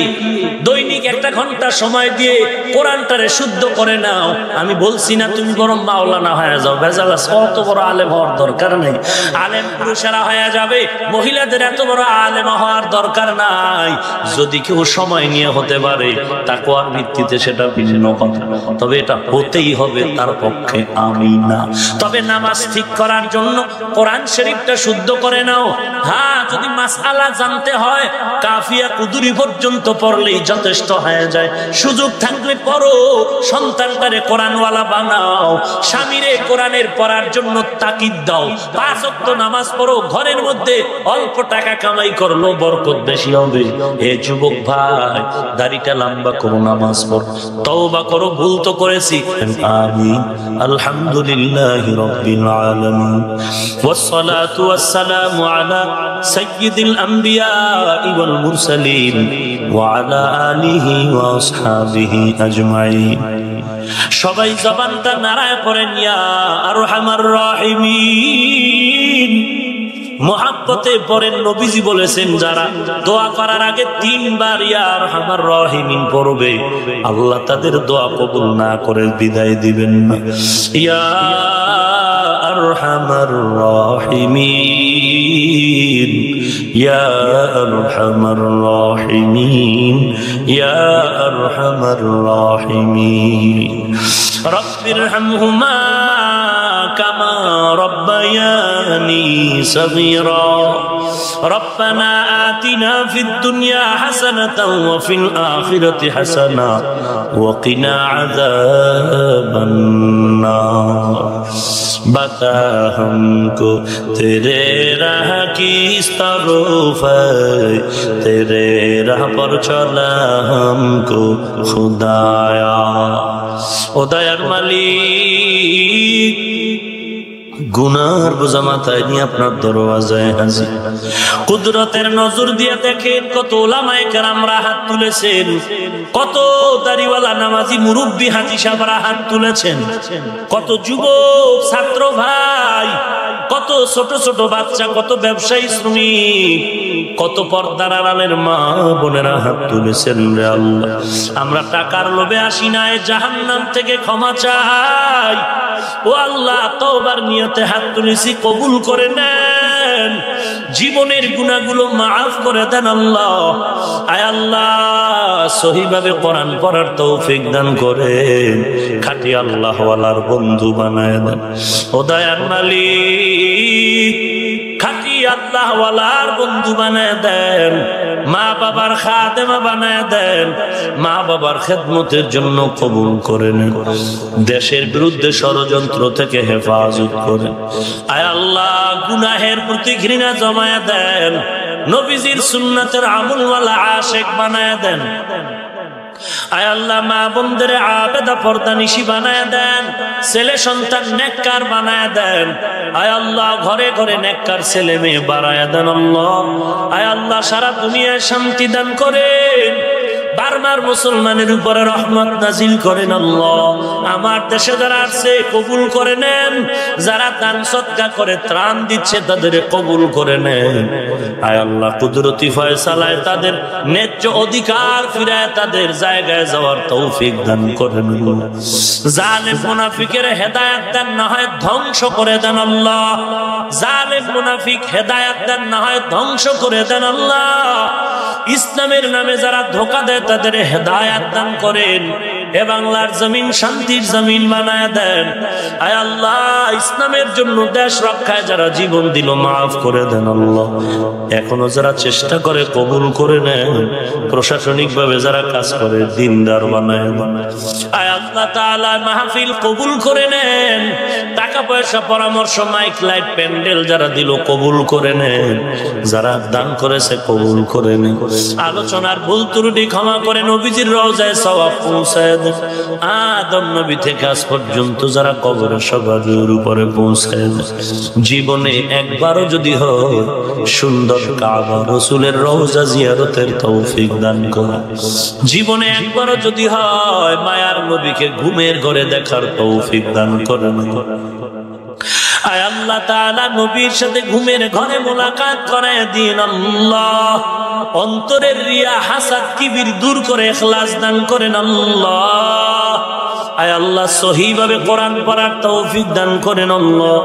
S1: দৈনিক 1 ঘন্টা সময় দিয়ে কোরআনটারে শুদ্ধ করে নাও। আমি বলছি না তুমি বরং মাওলানা হয়ে যাও, ভেজাল আছে। অত বড় আলেম হওয়ার দরকার নেই, আলেম পুরুষেরা হয়ে যাবে, মহিলাদের এত বড় আলেম হওয়ার দরকার নাই। যদি কেউ সময় নিয়ে হতে পারে তাকওয়ার ভিত্তিতে সেটা ভিন্ন কথা, তবে এটা হতেই হবে তার পক্ষে আমি না। তবে নামাজ ঠিক করার জন্য কোরআন শরীফটা শুদ্ধ করে নাও। হ্যাঁ, যদি মাসআলা জানতে হয় কাফিয়া কুদুরি পর্যন্ত পড়লেই যথেষ্ট হয়ে যায়। সুযোগ থাকলে পড়ো, সন্তানটারে কোরআনওয়ালা বানাও, স্বামীরে কোরআনের পড়ার জন্য তাকিদ দাও। 5 ওয়াক্ত নামাজ পড়ো, ঘরের মধ্যে অল্প টাকা কামাই করলো বরকত বেশি হবে। এ যুবক ভাই, দাড়িটা লম্বা করো, নামাজ পড়ো, তওবা করো, ভুল তো করেছি। আমিন। আলহামদুলিল্লাহি রাব্বিল আলামিন, ওয়াসসালাতু ওয়াসসালামু আলা সাইয়্যিদিল আম্বিয়া ওয়াল মুরসালিন ওয়া আলা আলিহি ওয়া আসহাবিহি আজমাইন। সবাই জবানটা নাড়ায় পড়েন, ইয়া আরহামার রাহিমিন। মুহাব্বতে পড়েন। নবীজি বলেছেন, যারা দোয়া করার আগে 3 বার ইয়া আরহামার রাহিমিন পড়বে, আল্লাহ তাদের দোয়া কবুল না করে বিদায় দিবেন না। ইয়া আরহামার রাহিমিন, ইয়া আরহামার রাহিমিন, ইয়া আরহামার রাহিমিন। রব্বিরহামহুমা কামা রব্বায়ানি সগীরা। রব্বানা আতিনা ফিদ দুনিয়া হাসানাতাও ওয়া ফিল আখিরাতি হাসানা ওয়া কিনা আযাবান নার। बता हमको तेरे राह की इस तरफ है, तेरे राह पर चला हमको खुदाया। ओ दयार मालिक, গুনার বোঝা মাথায় নিয়ে আপনার দরওয়াজায় হাজির। কুদরতের নজর দিয়ে দেখেন কত ওলামায়ে কেরামরা হাত তুলেছেন, কত দাড়িওয়ালা নামাজি মুরব্বি হাজী সাহেবরা হাত তুলেছেন, কত যুবক ছাত্র ভাই, কত ছোট ছোট বাচ্চা, কত ব্যবসায়ী শ্রমিক, কত পর্দার আড়ালের মা বোনেরা হাত তুলেছেন। রে আল্লাহ, আমরা টাকার লোভে আসি নাই, জাহান্নাম থেকে ক্ষমা চাই। ও আল্লাহ, তওবার নিয়তে হাত তুলেছি, কবুল করে নেন, জীবনের গুনাহগুলো মাফ করে দেন আল্লাহ। আয় আল্লাহ, সহিভাবে কোরআন পড়ার তৌফিক দান করেন, খাঁটি আল্লাহওয়ালার বন্ধু বানায় দেন। ও দয়ার মালিক, খাঁটি আল্লাহ ওয়ালার বন্ধু বানায় দেন, মা বাবার খাদেমা বানায় দেন, মা বাবার খেদমতের জন্য কবুল করে নেন, দেশের বিরুদ্ধে ষড়যন্ত্র থেকে হেফাজত করেন। আয় আল্লাহ গুনাহের প্রতি ঘৃণা জমায়া দেন, নবীজির সুন্নাতের আমলওয়ালা আশিক বানায় দেন। আয় আল্লাহ মা বোনদের আবেদা পর্দানিশী বানায় দেন, ছেলে সন্তান নেককার বানায় দেন। আয় আল্লাহ ঘরে ঘরে নেককার ছেলে মেয়ে বাড়ায় দেন আল্লাহ। আয় আল্লাহ সারা দুনিয়ায় শান্তি দান করেন, বারবার মুসলমানের উপরে রহমত নাজিল করেন আল্লাহ। আমার দেশে যারা আছে কবুল করে নেন, যারা দান সদকা করে ত্রাণ দিচ্ছে তাদের কবুল করে নেন। আয় আল্লাহ কুদরতি ফয়সালায় তাদের ন্যায্য অধিকার ফিরায় তাদের জায়গায় যাওয়ার তৌফিক দান করেন। জালেম মুনাফিকের হেদায়েত দান না হয় ধ্বংস করে দেন আল্লাহ। জালেম মুনাফিক হেদায়েত দান না হয় ধ্বংস করে দেন আল্লাহ। ইসলামের নামে যারা ধোঁকা দেয় তাদের হেদায়েত দান করেন, এ বাংলার জমিন শান্তির জমিন বানায় দেন। আয় আল্লাহ ইসলামের জন্য দেশ রক্ষায় যারা জীবন দিল মাফ করে দেন আল্লাহ। এখনো যারা চেষ্টা করে কবুল করে নেন, প্রশাসনিক ভাবে যারা কাজ করে দিনদার বানায় দেন। আয় আল্লাহ তাআলা মাহফিল কবুল করে নেন, টাকা পয়সা পরামর্শ মাইক লাইট প্যান্ডেল যারা দিল কবুল করে নেন, যারা দান করেছে কবুল করে নেন। আলোচনার ভুল ত্রুটি ক্ষমা করে নবীজির রওজায় সওয়াব পৌঁছায় দেন। আদম নবী থেকে আজ পর্যন্ত যারা কবরে সবার উপরে পৌঁছায় দেন। জীবনে একবারও যদি হয় সুন্দর কাবা রাসূলের রওজা জিয়ারতের তৌফিক দান করেন। জীবনে একবারও যদি হয় মায়ার নবীকে ঘুমের ঘরে দেখার তৌফিক দান করেন। আয় আল্লাহ তাআলা নবীর সাথে ঘুমের ঘরে মোলাকাত করায় দিন আল্লাহ। অন্তরের রিয়া হাসাদ কিবির দূর করে ইখলাস দান করেন আল্লাহ। আয় আল্লাহ সহিভাবে কোরআন পড়ার তৌফিক দান করেন আল্লাহ।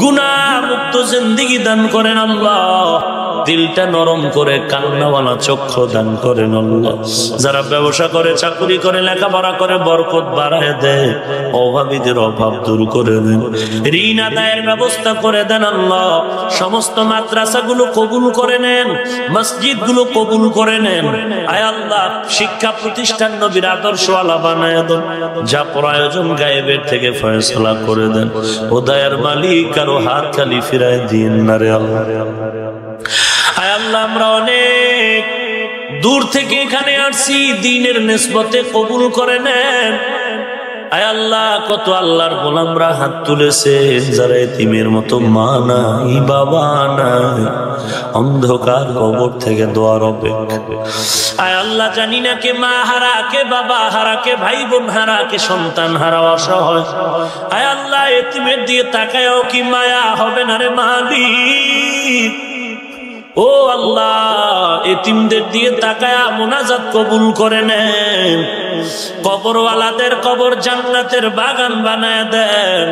S1: গুনাহ মুক্ত জিন্দেগি দান করেন আল্লাহ। দিলটা নরম করে কান্নাওয়ালা চক্ষু দান করেন আল্লাহ। যারা ব্যবসা করে চাকরি করে লেখাপড়া করে বরকত বাড়ায় দেয়, অভাবীদের অভাব দূর করে দেন, ঋণ আদায়ের ব্যবস্থা করে দেন আল্লাহ। সমস্ত মাদ্রাসাগুলো কবুল করে নেন, মসজিদগুলো কবুল করে নেন। আয় আল্লাহ শিক্ষা প্রতিষ্ঠান নবীর আদর্শওয়ালা বানায় দেন। যা প্রয়োজন গায়েবের থেকে ফয়সালা করে দেন। ও দয়ার মালিক কারো হাত খালি ফিরায় দিন না রে আল্লাহ। আয় আল্লাহ আমরা অনেক দূর থেকে এখানে আসছি, দ্বীনের নিসবতে কবুল করে নেন। আয় আল্লাহ কত আল্লাহর গোলামরা হাত তুলেছে, যারা এতিমের মতো মা নাই বাবা নাই, অন্ধকার কবর থেকে দোয়ার অপেক্ষা। আয় আল্লাহ জানি না কে মা হারা, কে বাবা হারা, কে ভাই বোন হারা, কে সন্তান হারা অসহায়। আয় আল্লাহ এতিমের দিয়ে তাকায়ও কি মায়া হবে না রে মালিক। ও আল্লাহ এতিমদের দিয়ে তাকায়া মুনাজাত কবুল করে নেন। কবরওয়ালাদের কবর জান্নাতের বাগান বানায় দেন।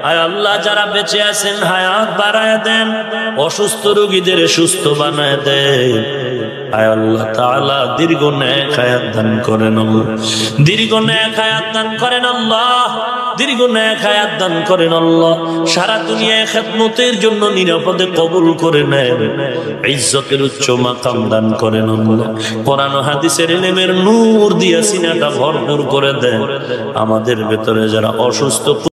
S1: আয় আল্লাহ যারা বেঁচে আছেন হায়াত বাড়ায় দেন, অসুস্থ রোগীদের সুস্থ বানায় দেন। আয় আল্লাহ তাআলা দীর্ঘ নেক হায়াত দান করেন আল্লাহ। দীর্ঘ নেক হায়াত দান করেন আল্লাহ। দীর্ঘ নেক হায়াত দান করেন আল্লাহ। সারা দুনিয়ায় খেদমতের জন্য নিরাপদে কবুল করে নেন। ইজ্জতের উচ্চ মাকাম দান করেন আল্লাহ। কোরআন ও হাদিসের ইলমের নূর দিয়া সিনাটা ভরপুর করে দেন। আমাদের ভেতরে যারা অসুস্থ